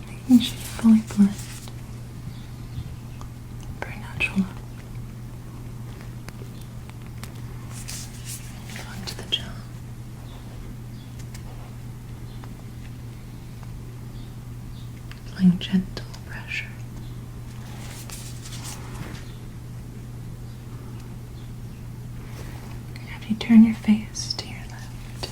Making sure you fully blend for a natural look. Move on to the jaw. Applying gentle pressure. Have you turn your face to your left?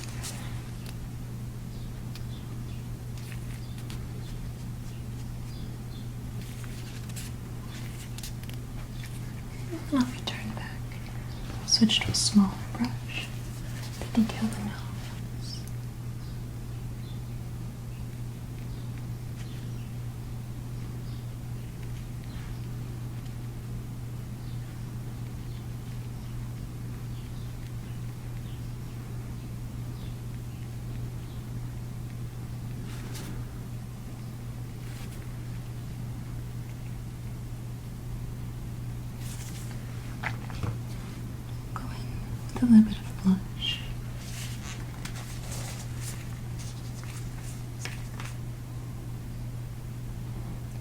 Let me turn back. Switch to a smaller brush to detail the nose. Go in with a little bit of blush.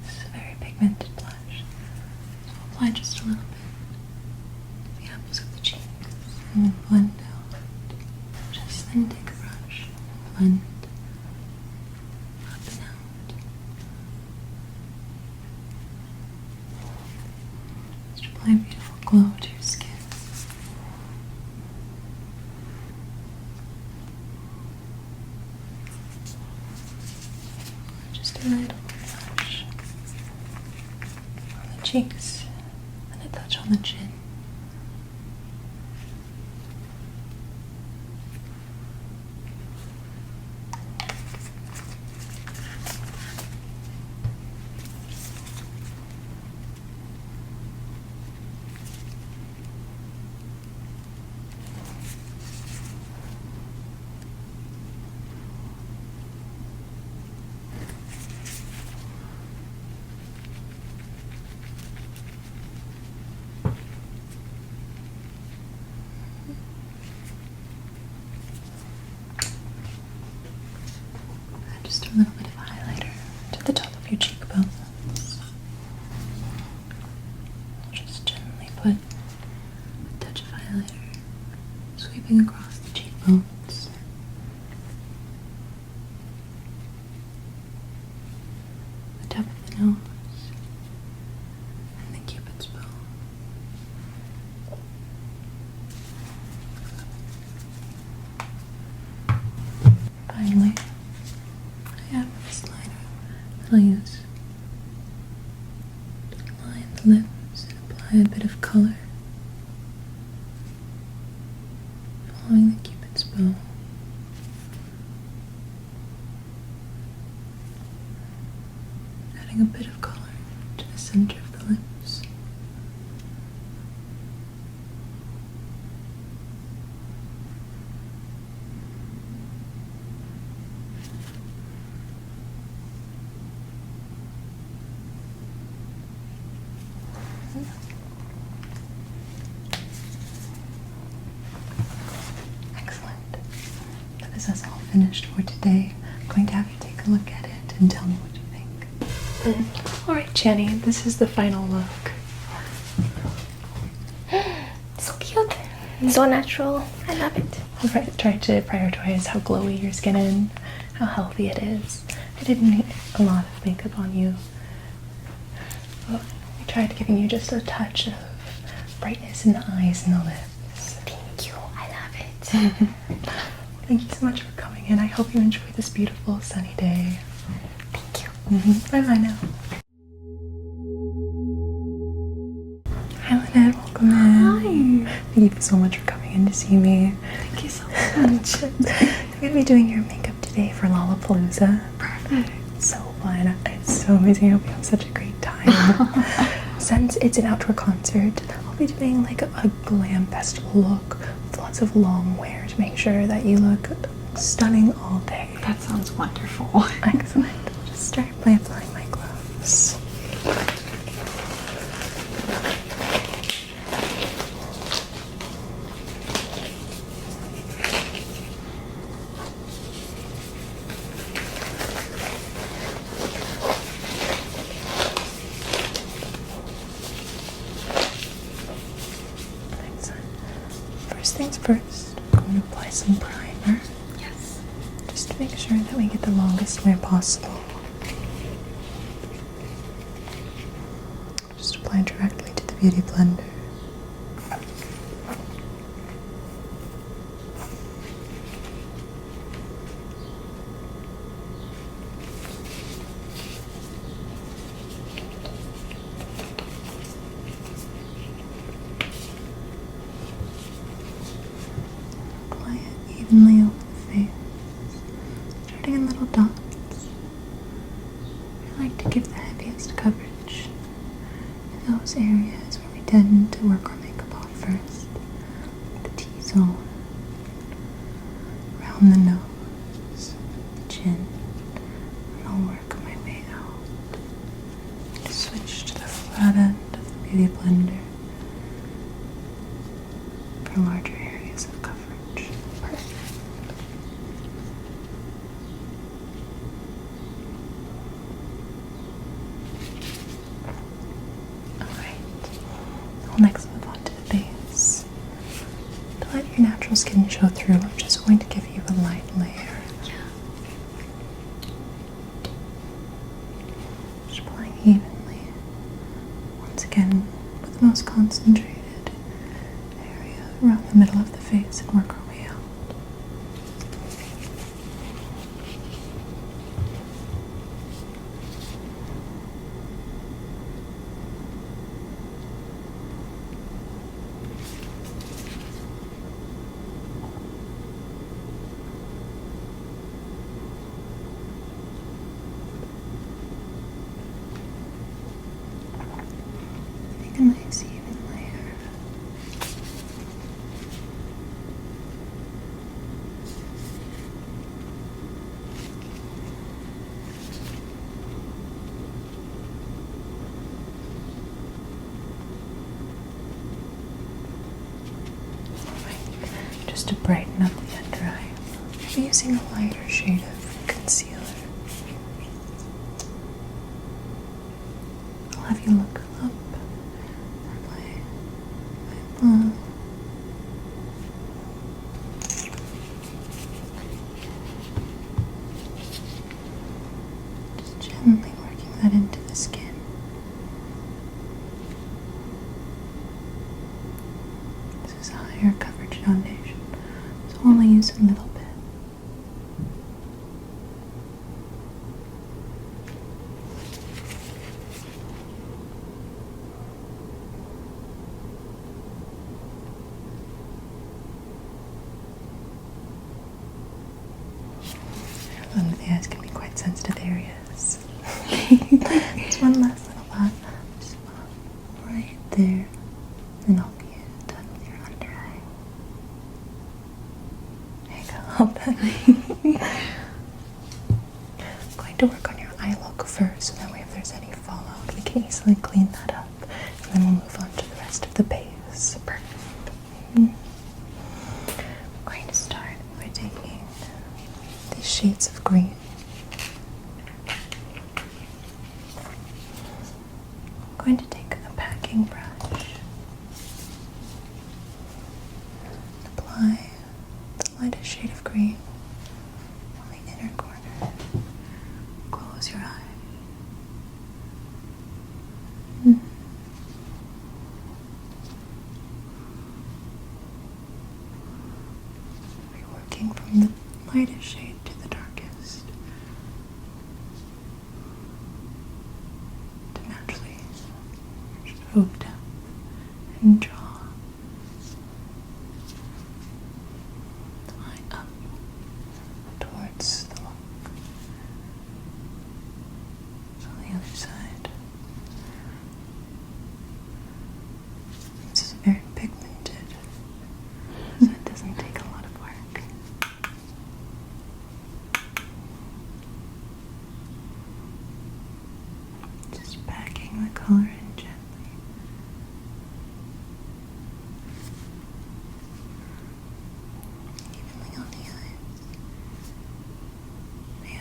This is a very pigmented blush, so I'll apply just a little bit to the apples of the cheeks and then blend out. Just then take a brush and blend up and out. Just apply a beautiful glow to your skin. Just a little brush on the cheeks and a touch on the chin. Add just a little bit of highlighter to the top of your cheekbones. Just gently put a touch of highlighter sweeping across the cheekbones. The top of the nose and the cupid's bow. Finally, I have this liner that I'll use to line the lips and apply a bit of color, following the cupid's bow. Adding a bit of color to the center of the lips. Excellent. So this is all finished for today. I'm going to have you take a look at it and tell me what you think. Alright, Channy, this is the final look. So cute. So natural. I love it. Alright, try to prioritize how glowy your skin is, how healthy it is. I didn't need a lot of makeup on you. But I tried giving you just a touch of brightness in the eyes and the lips. Thank you. I love it. Thank you so much for coming in. I hope you enjoy this beautiful sunny day. Thank you. Bye-bye now. Hi, Lynette. Welcome in. Hi. Thank you so much for coming in to see me. Thank you so much. You're going to be doing your makeup today for Lollapalooza. Perfect. So fun. It's so amazing. I hope you have such a great time. Since it's an outdoor concert, I'll be doing like a glam festival look with lots of long wear to make sure that you look stunning all day. That sounds wonderful. Excellent. I'll just start by applying my gloves. First things first, I'm going to apply some primer. Yes. Just to make sure that we get the longest wear possible. Just apply directly to the beauty blender. Apply it evenly over the face, starting in little dots. I like to give the heaviest coverage in those areas where we tend to work our makeup on first. The T-zone, around the nose, the chin, and I'll work my way out. Switch to the flat end of the beauty blender for larger areas of coverage. Perfect. Alright. I'll next move on to the base. To let your natural skin show through, I'm just going to give you a light layer. Just applying evenly. Once again, with the most concentrated area around the middle of the face and work our way out. Make a nice even layer. Alright, just to brighten up the under eye, I'll be using a lighter shade of concealer. I'll have you look up and play my just gently working that into the skin. This is a higher coverage foundation, so I'll only use a little bit. Under the eyes can be quite sensitive areas. Just one last little dot. Just right there. And I'll be done with your under eye. There you go. All done. I'm going to work on your eye look first, so that way if there's any fallout, we can easily clean that up. And then we'll move on to the rest of the base. Perfect. I'm going to start by taking these shades of green. I'm going to take a packing brush, apply the lightest shade of green on the inner corner. Close your eye. We're working from the lightest shade to the darkest to naturally show depth and draw the line up towards the look. So the other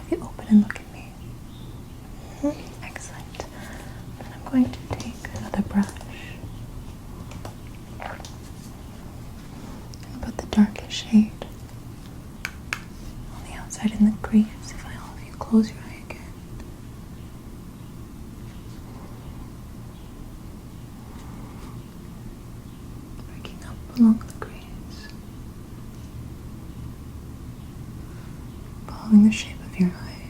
Have you open and look at me? Excellent. And I'm going to take another brush. And put the darkest shade on the outside in the crease. If I have you close your eye again. Breaking up along the crease. Following the shape of your eye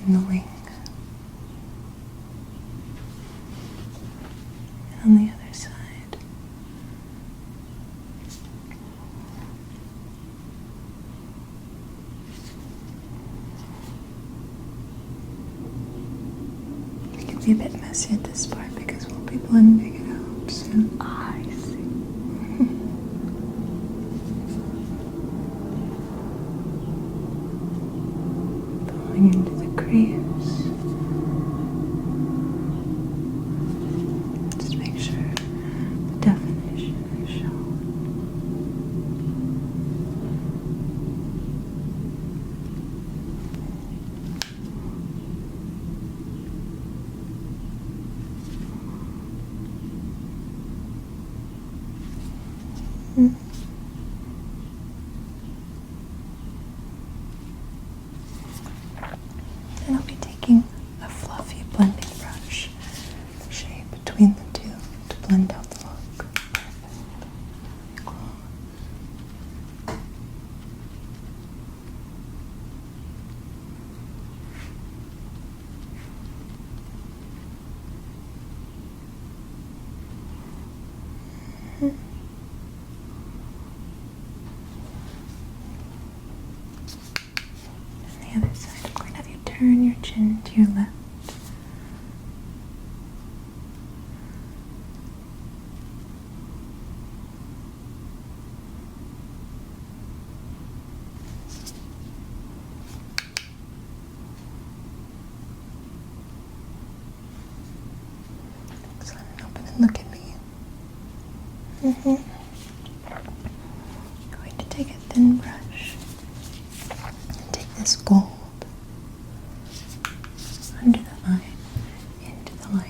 and the wing. And on the other side. It can be a bit messy at this part because we'll be blending it out soon. I see. Going into the crease. Just make sure the definition is shown. And I'll be taking a fluffy blending brush, shade between the two to blend out the look. Close. And the other side, I'm going to have you turn your chin to your left. Excellent. And open and look at me. Going to take a thin brush and take this gold under the eye into the liner.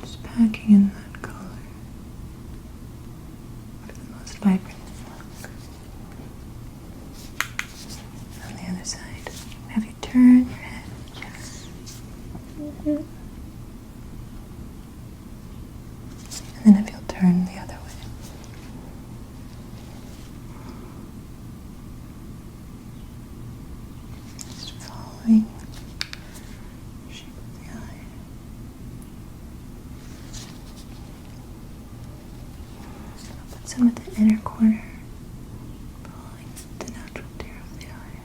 Just packing in that color for the most vibrant look. On the other side, have you turn your head. And then if you'll turn the other way. Just following the shape of the eye. I'll put some at the inner corner, following the natural tear of the eye.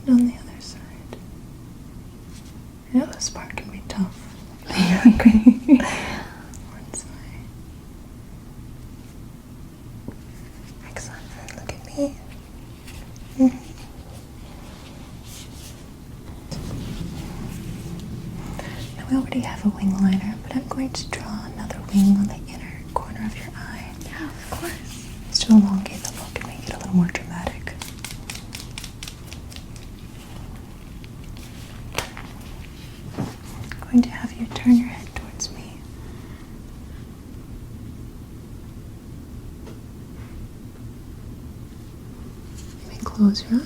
And on the other side. I know this part can be tough. One side. Excellent. And look at me. Now we already have a wing liner, but I'm going to draw another wing on the inner corner of your eye. Yeah, of course. Just to elongate the look and make it a little more dramatic. I'm going to have you turn your head towards me. You may close your eye.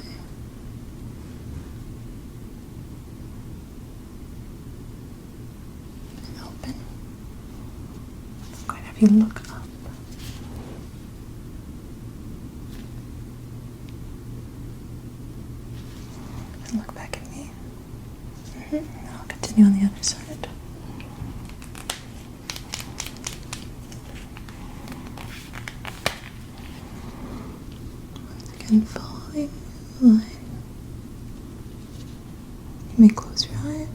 And open. I'm going to have you look up. And look back at me. And I'll continue on the other side. Once again, following the line. You may close your eye.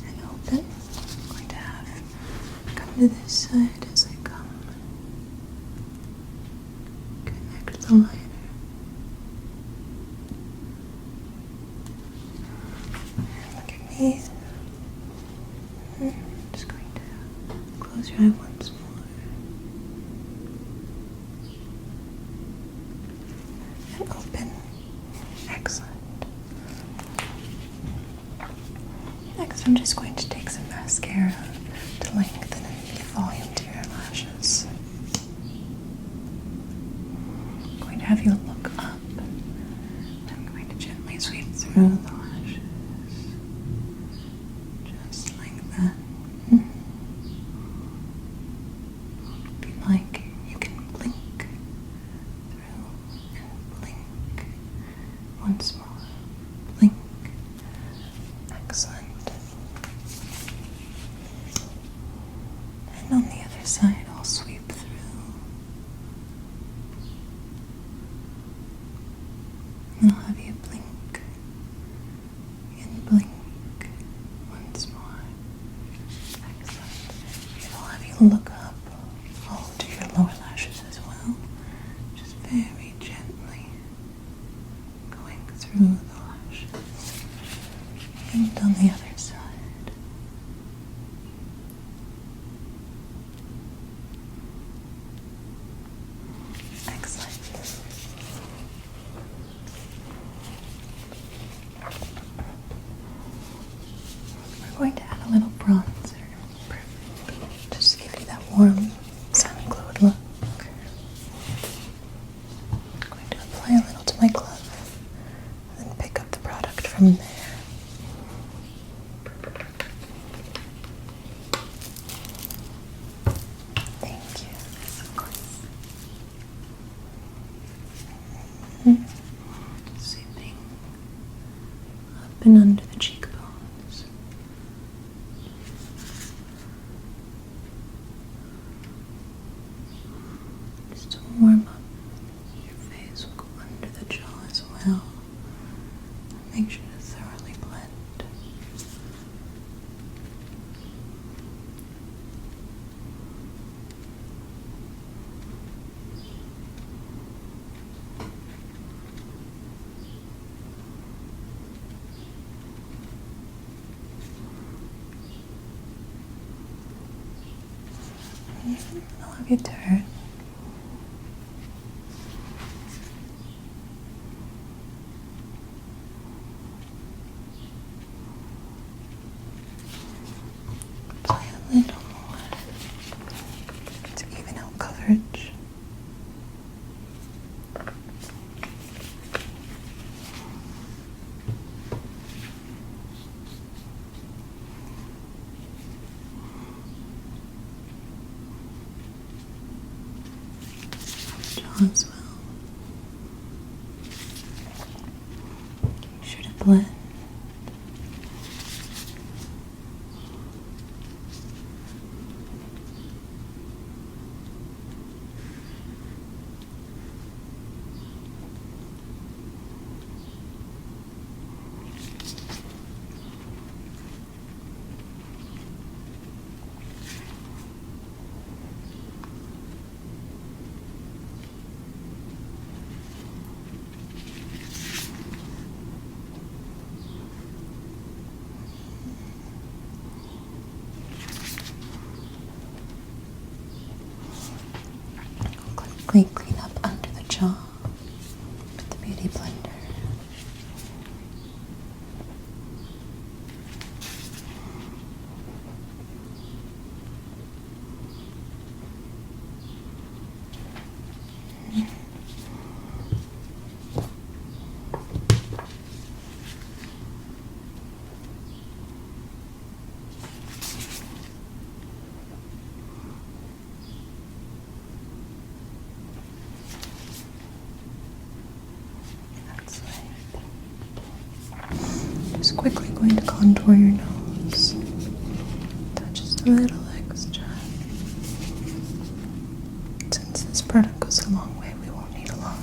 And open. I'm going to have come to this side as I come. Connect the liner. and open. Excellent. Next, I'm just going to take some mascara to lengthen and give volume to your lashes. I'm going to have you look up. I'm going to gently sweep through the lashes. Just like that. Be like you can blink through and blink once more. Blink. Excellent. And on the other side, I'll sweep through. And I'll have you blink and blink once more. Excellent. And I'll have you look up all to your lower lashes as well. Just very gently going through the lashes. And on the other side. Excellent. We're going to add a little bronzer. Perfect. Just to give you that warm, sun-glowed look. I'm going to apply a little to my glove and then pick up the product from there. Thank you. Of course. Sweeping up and under the cheekbones. Just to warm up your face, will go under the jaw as well. Make sure to thoroughly blend. I'll have you turn. Apply a little more to even out coverage. Jaw as well. Make sure to blend. Quickly clean up under the jaw with the beauty blender. Just quickly going to contour your nose. Touch just a little extra. Since this product goes a long way, we won't need a lot.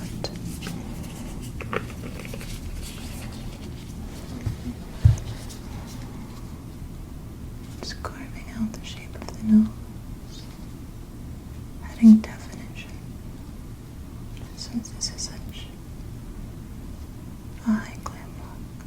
Just carving out the shape of the nose, adding definition. Since this is such a high glam look.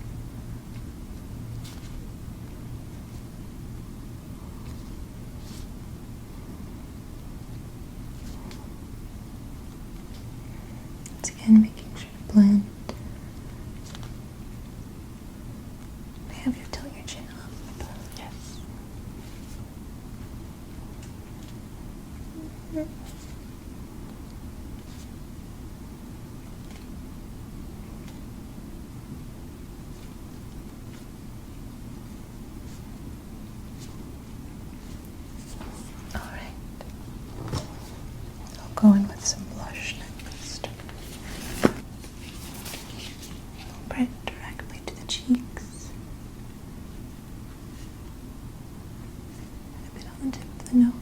go in with some blush next. Put it directly to the cheeks. And a bit on the tip of the nose.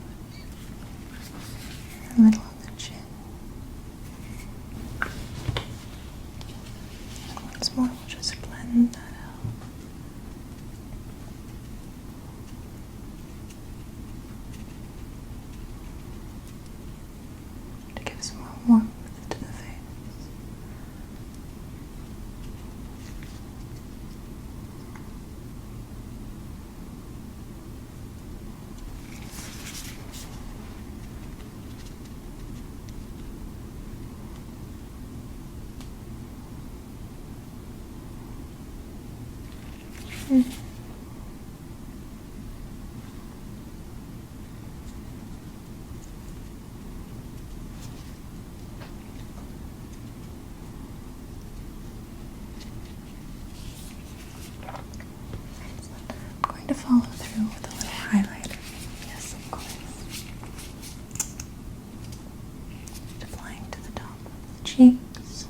A little on the chin. Once more, we'll just blend that out. To give some more warmth to the face. I'm going to follow through with a little highlighter. Yes, of course. Just applying to the top of the cheeks,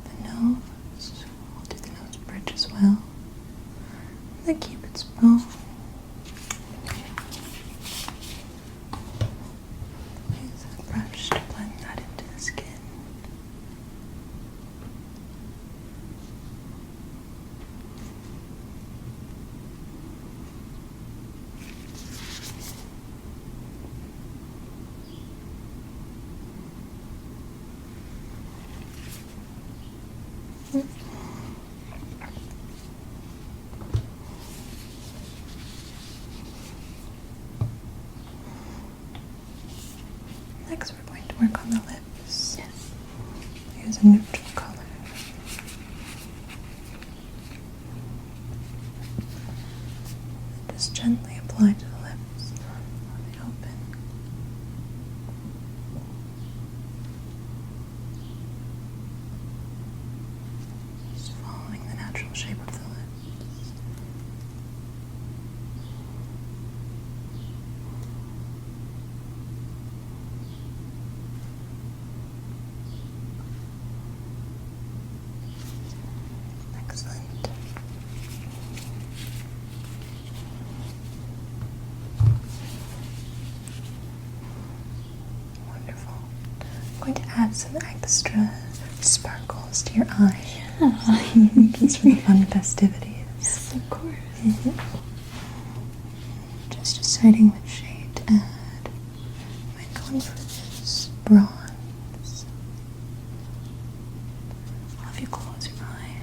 the nose. I'll do the nose bridge as well. The cupid's bow. Use a brush to blend that into the skin. Next, we're going to work on the lips. Yes. Use a neutral color. Just gently apply to the lips on the open. Just following the natural shape of the lips. Excellent. Wonderful. I'm going to add some extra sparkles to your eye. Yeah. Just for the fun festivities. Yes, of course. Just deciding which shade to add. I might go in for this bronze. I'll have you close your eye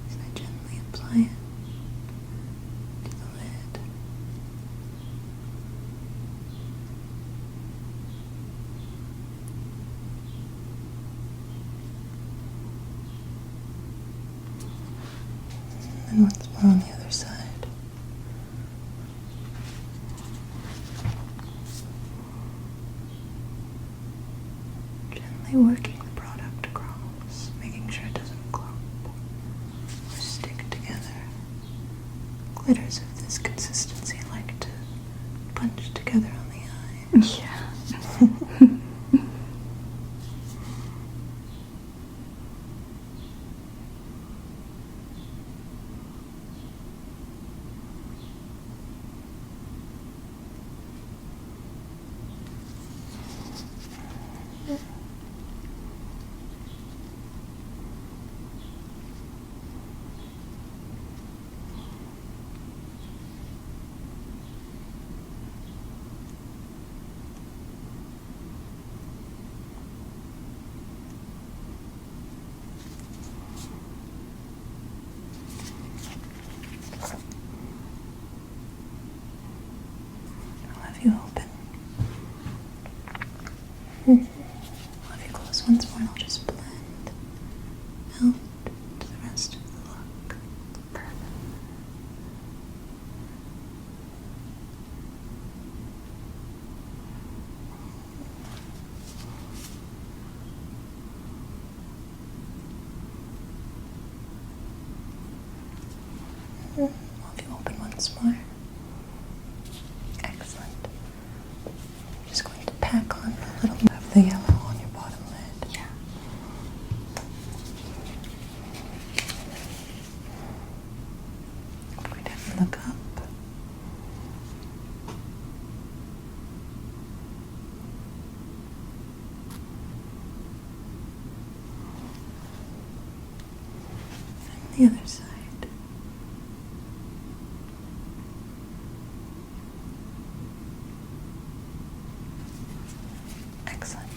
as I gently apply it to the lid. And once more on the other side. Gently working the product across, making sure it doesn't clump or stick together. Glitters of this consistency like to punch together on the eye. Yeah. I'll have you open. I'll have you close once more and I'll just blend out to the rest of the look. Perfect. I'll have you open once more. Excellent. the other side. Excellent.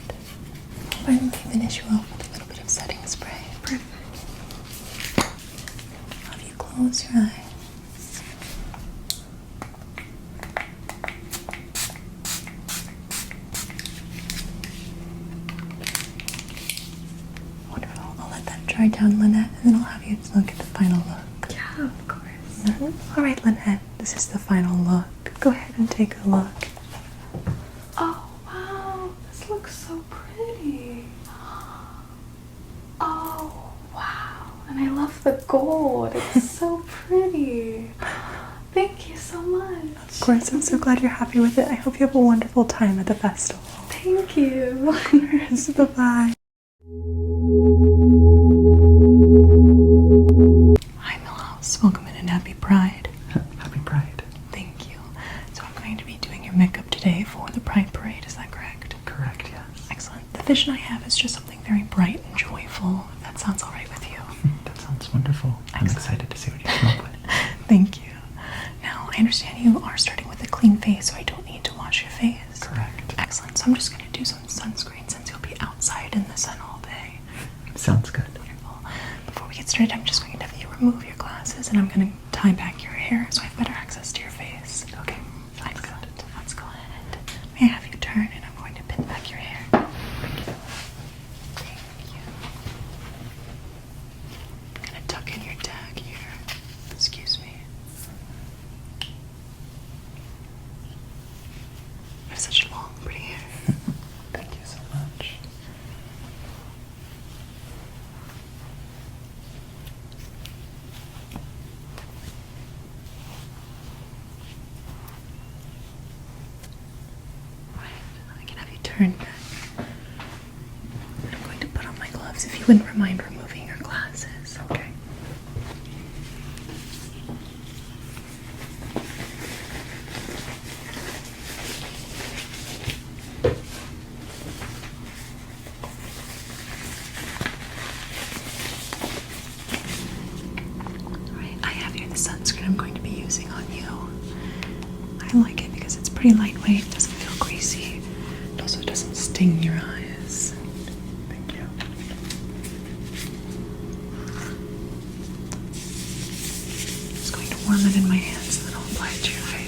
Finally, finish you off with a little bit of setting spray. Perfect. Have you close your eyes? Wonderful. I'll let that dry down, Lynette, and then I'll have you look at the final look. Yeah, of course. All right, Lynette, this is the final look. Go ahead and take a look. Oh, wow. This looks so pretty. Oh, wow. And I love the gold. It's so pretty. Thank you so much. Of course, I'm so glad you're happy with it. I hope you have a wonderful time at the festival. Thank you. Of course. Bye-bye. Hi, Millhouse. Welcome in and happy Pride. Happy Pride. Thank you. So I'm going to be doing your makeup today for the Pride Parade. Is that correct? Correct, yes. Excellent. The vision I have is just something very bright and joyful. If that sounds all right with you. That sounds wonderful. I'm excited to see what you come up with. Thank you. Now, I understand you are starting with a clean face, so I don't need to wash your face. Correct. Excellent. So I'm just going to do some sunscreen since you'll be outside in the sun all day. Sounds good. Wonderful. Before we get started, I'm just going to have you remove your glasses and I'm going to tie back your hair so I have better access to your face. Okay. Sounds good. Excellent. Let's go ahead. May I have you turn and I'm going to pin back your hair. Thank you. Thank you. I'm going to tuck in your tag here. Excuse me. You have such long, pretty hair. Thank you so much. Right. I can have you turn back. I'm going to put on my gloves if you wouldn't mind removing your glasses. Okay. Alright, I have here the sunscreen I'm going to be using on you. I like it because it's pretty lightweight, it doesn't feel greasy, it also doesn't sting your eyes. Thank you. Just going to warm it in my hands and then I'll apply it to your face.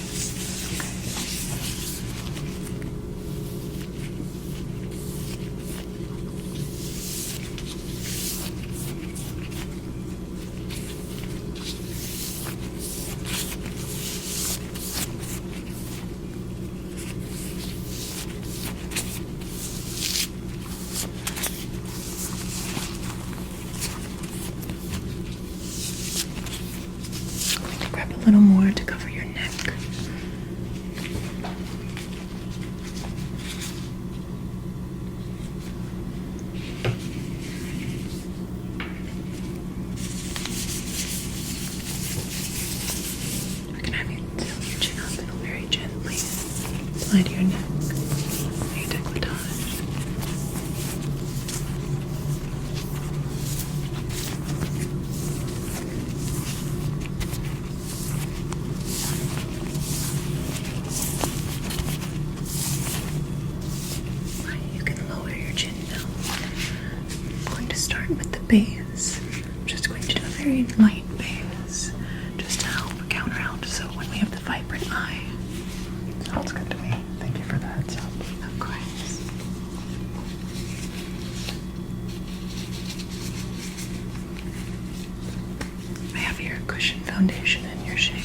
I'm going to grab a little more to cover your neck. I can have you tilt your chin up and it'll very gently apply to your neck. Your decolletage. Right, you can lower your chin now. I'm going to start with the base. I'm just going to do a very light base, just to help counter out so when we have the vibrant eye. Sounds good to me. Thank you for the heads up. Of course. I have your cushion foundation in your shade.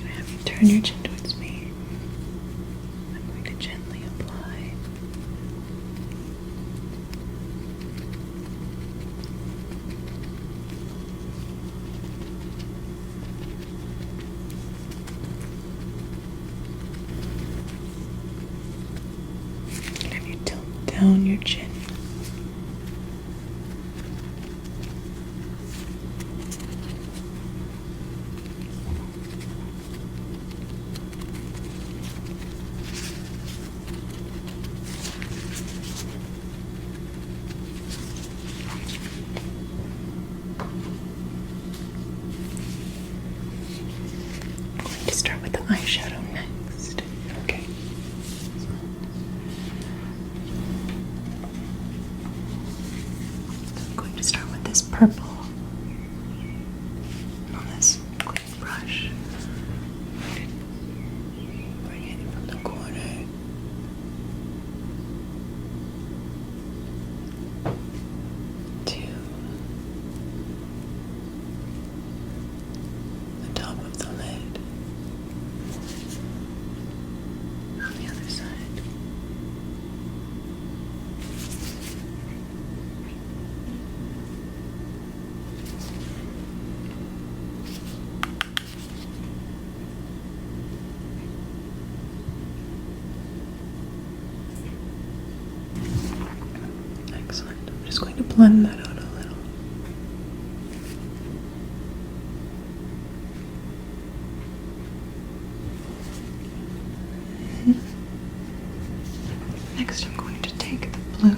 I have you turn your chin towards me. I'm going to gently apply. And have you tilt down your chin. blend that out a little. Next, I'm going to take the blue,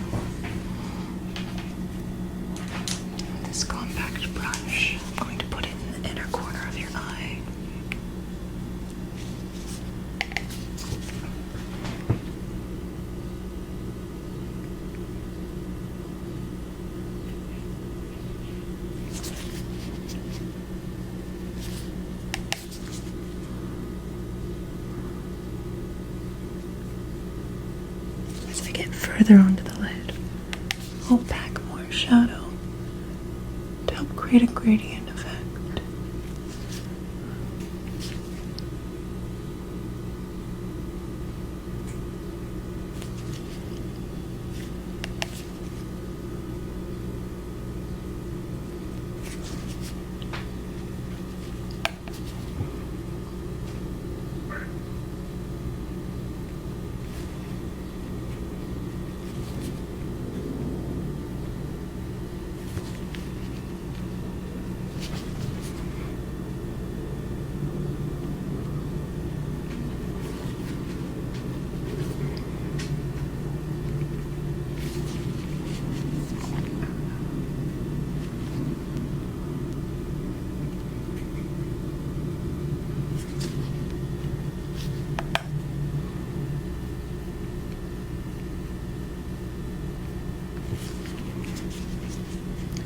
this compact brush. I'm going to put it in the inner corner of your eye. As I get further onto the lid, I'll pack more shadow to help create a gradient effect.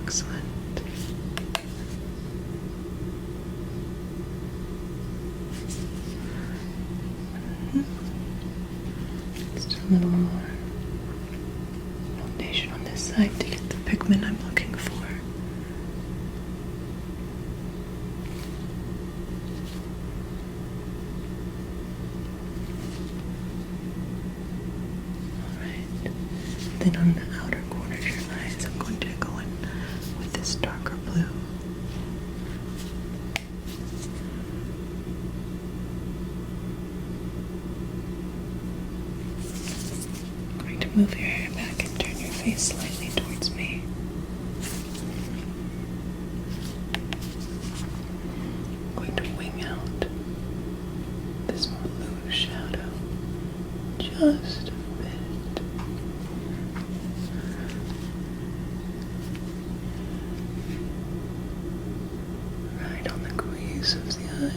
Excellent. Just a little more foundation on this side to get the pigment I'm looking for. Alright. Then on the outer corner of your eyes, I'm going to go in with this darker blue. I'm going to move your hair back and turn your face slightly towards me. I'm going to wing out this blue shadow just a bit. Right on the crease of the eye.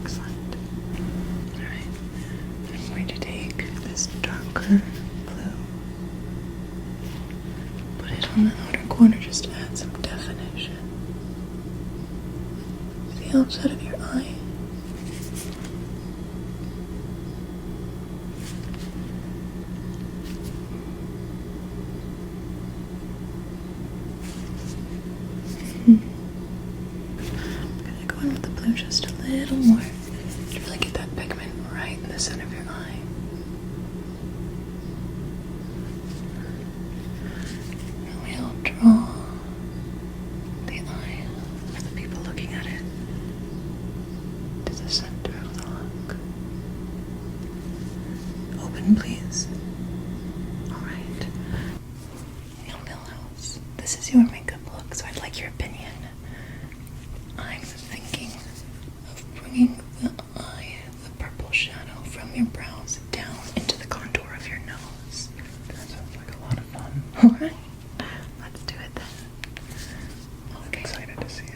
Excellent. Alright. I'm going to take this darker blue, put it on the outer corner just to add some definition. The outside of your eye. I'm gonna go in with the blue just a little more to really get that pigment right in the center of your eye. And we'll draw the eye for the people looking at it to the center of the look. Open, please. Alright. Now, Millhouse, this is your makeup look, so I'd like your opinion. I'm thinking of bringing the eye, the purple shadow from your brows down into the contour of your nose. That sounds like a lot of fun. Alright, let's do it then. I'm Okay. excited to see it.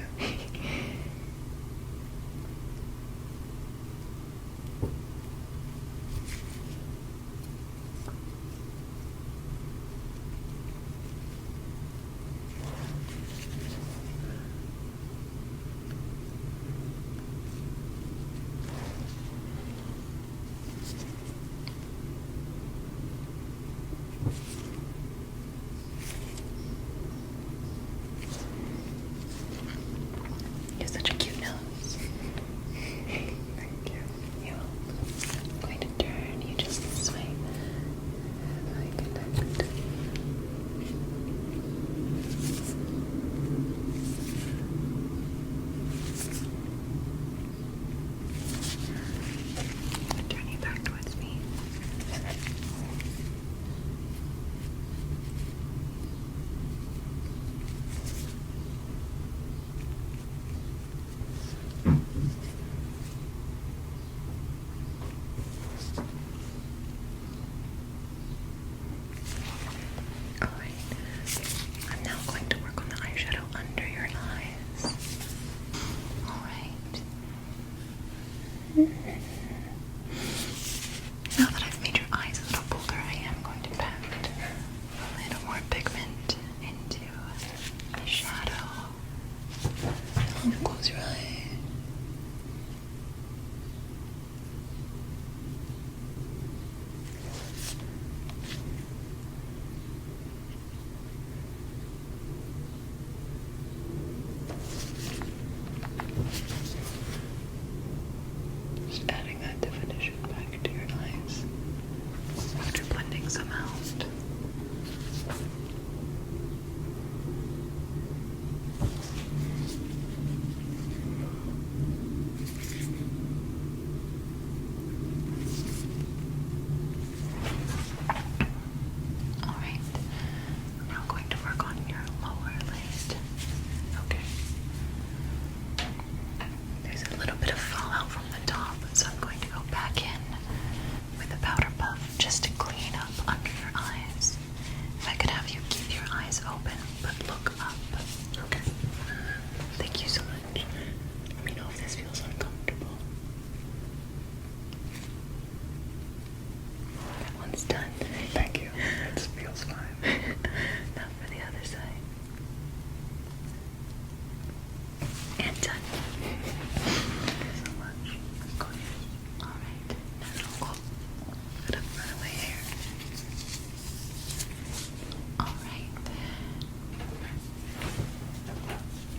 some out. Alright, now I'm going to work on your lower lid. Okay. There's a little bit of fallout from the top, so I'm going to go back in with a powder puff just to clean up under your eyes. If I could have you keep your eyes open, but look up. Okay. Thank you so much. Let me know if this feels uncomfortable. That one's done. Thank you. It feels fine. Now for the other side. And done. Thank you so much. Of course. Alright. Now, oh, got a runaway hair. Alright.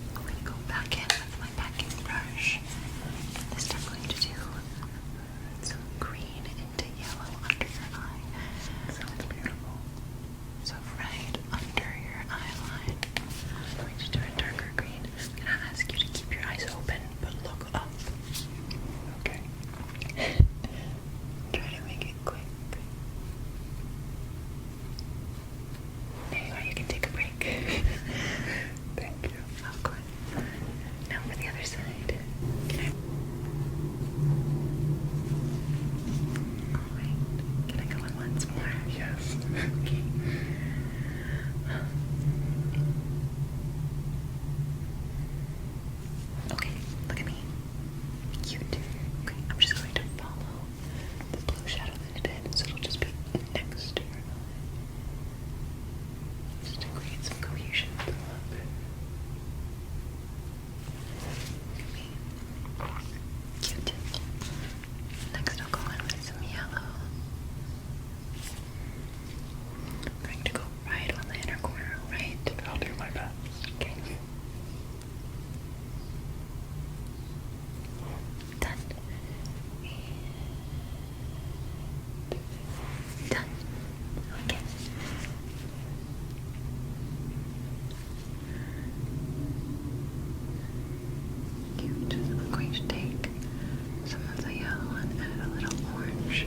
I'm going to go back in with my packing brush. This time I'm going to do some green into yellow under your eye. Sounds beautiful. So right under your eyeline, I'm going to do a darker green. I'm going to ask you to keep your eyes open, but look up. Okay. Try to make it quick. There you are, you can take a break. Thank you. Of course. Now for the other side. Can I? Alright. Can I go in once more? Yes. Okay. Okay, look at me. Cute. Okay, I'm just going to follow the blue shadow that it did, so it'll just be next to your eye. Just to create some cohesion with the look. Look at me. Cute. Next I'll go in with some yellow. I'm going to go right on the inner corner, right? I'll do my best. Okay. Done. Done. Okay. Cute. I'm going to take some of the yellow and add a little orange.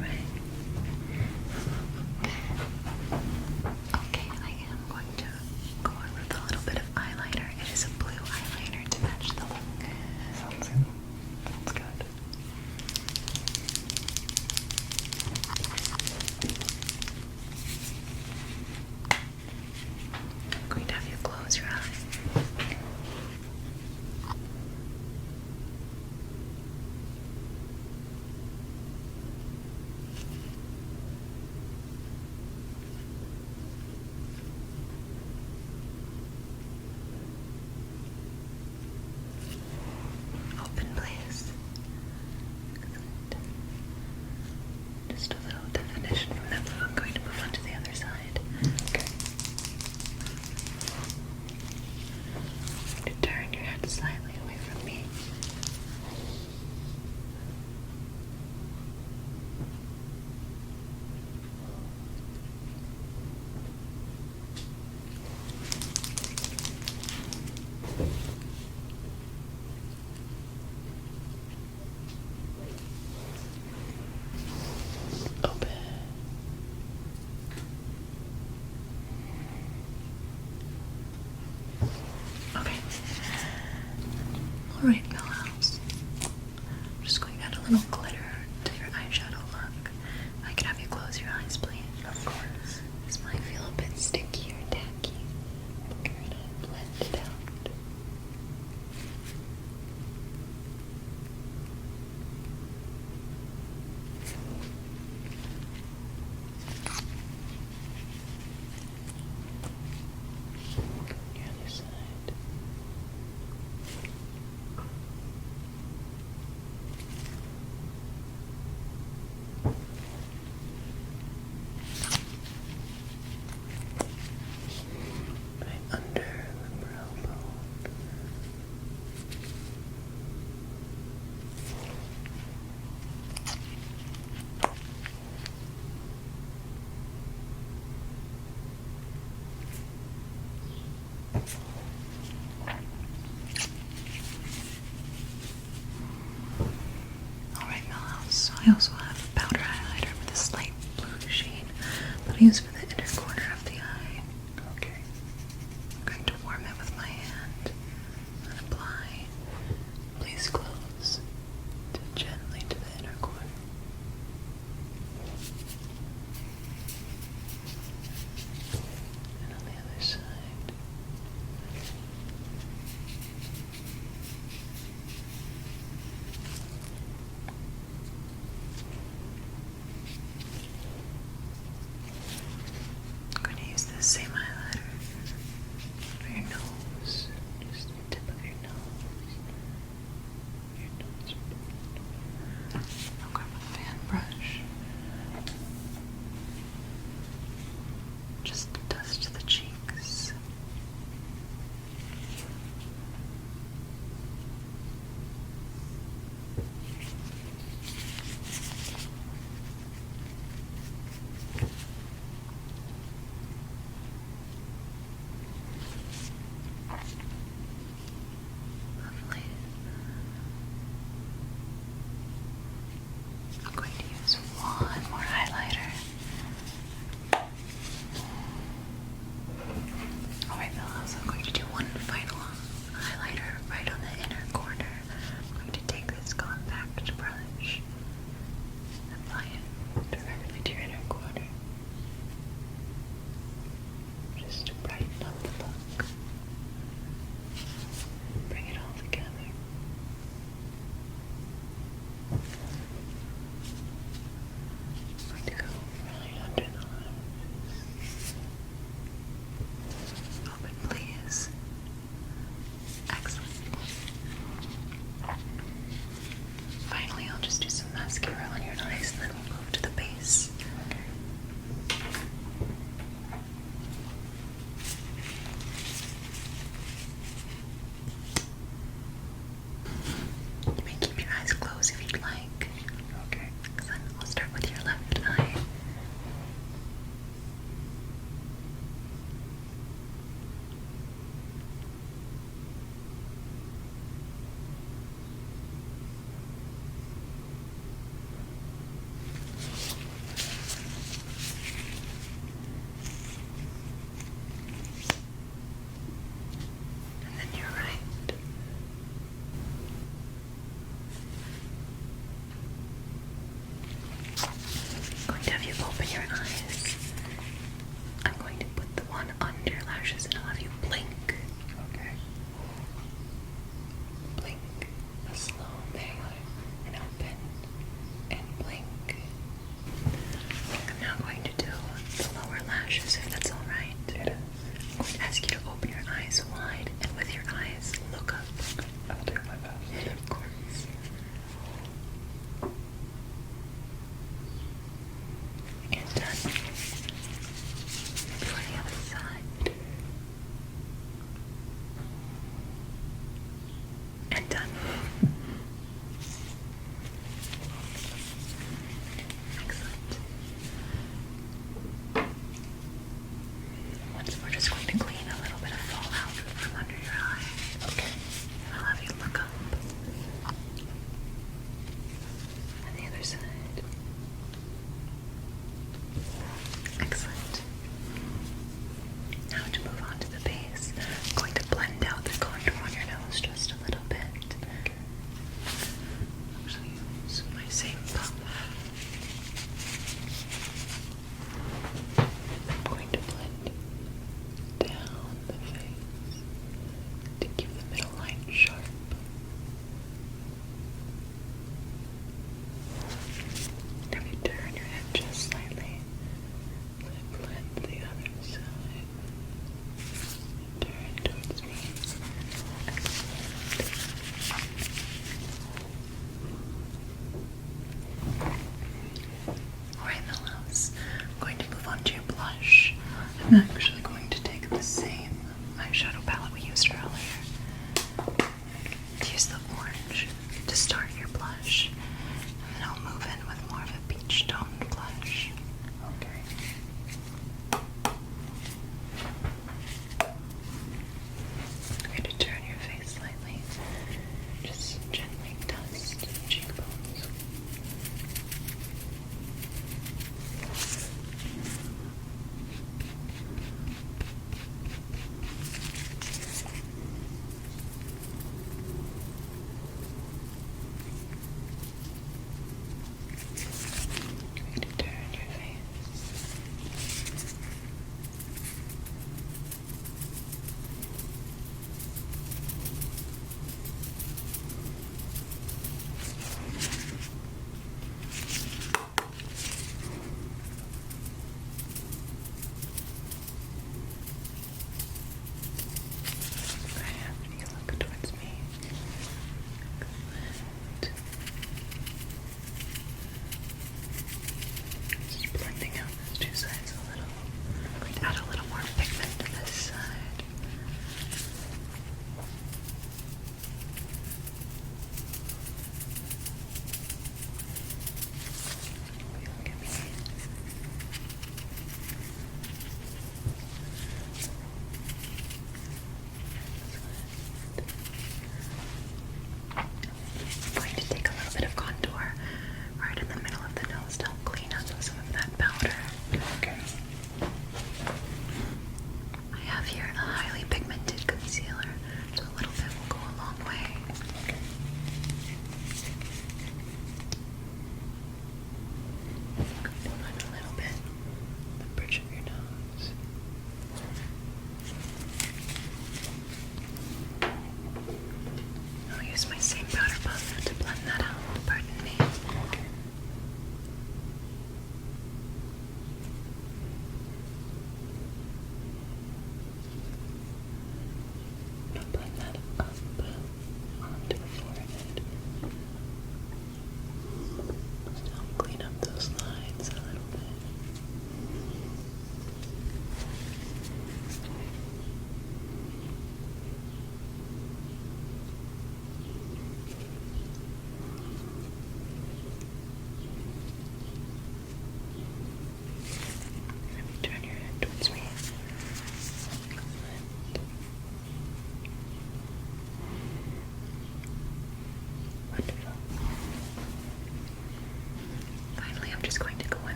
Right. Okay, I am going to go on with a little bit of eyeliner. It is a blue eyeliner to match the look. Sounds good. Sounds good. I'm going to have you close your eyes. Open, please. Excellent. Just a little definition from that blue. I'm going to move on to the other side. Okay. Alright, Millhouse. I also have a powder highlighter with a slight blue shade that I use for the inner corner of the eye. Okay. I'm going to warm it with my hand and apply. Please close gently to the inner corner. And on the other side.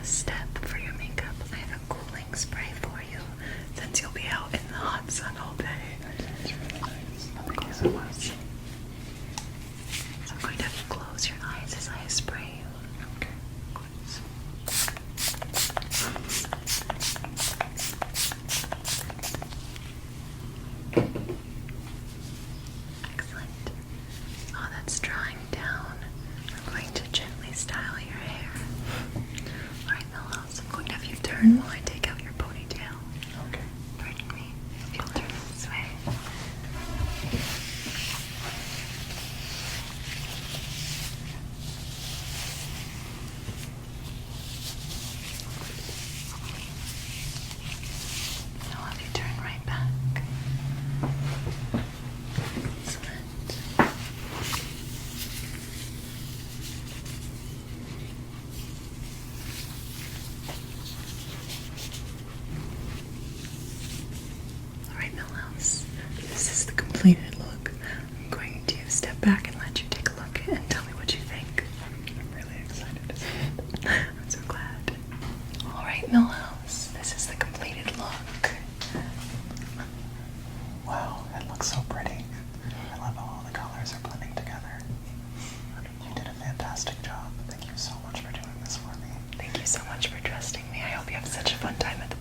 last step for your makeup. I have a cooling spray for you since you'll be out in the hot sun all day. That's really nice. Thank you so much. So I'm going to have you close your eyes as I spray you. Okay. Excellent. While that's drying down, I'm going to gently style your hair. Alright, Melrose, I'm going to have you turn while I take out your ponytail. Okay. Pardon me, if you'll turn this way. I'll have you turn right back. Excellent. Alright, Millhouse, this is the completed look. I'm going to step back and let you take a look and tell me what you think. I'm really excited to see it. I'm so glad. Alright, Millhouse, this is the completed look. Wow, it looks so pretty. I love how all the colors are blending together. You did a fantastic job. Thank you so much for doing this for me. Thank you so much for trusting me. I hope you have such a fun time at the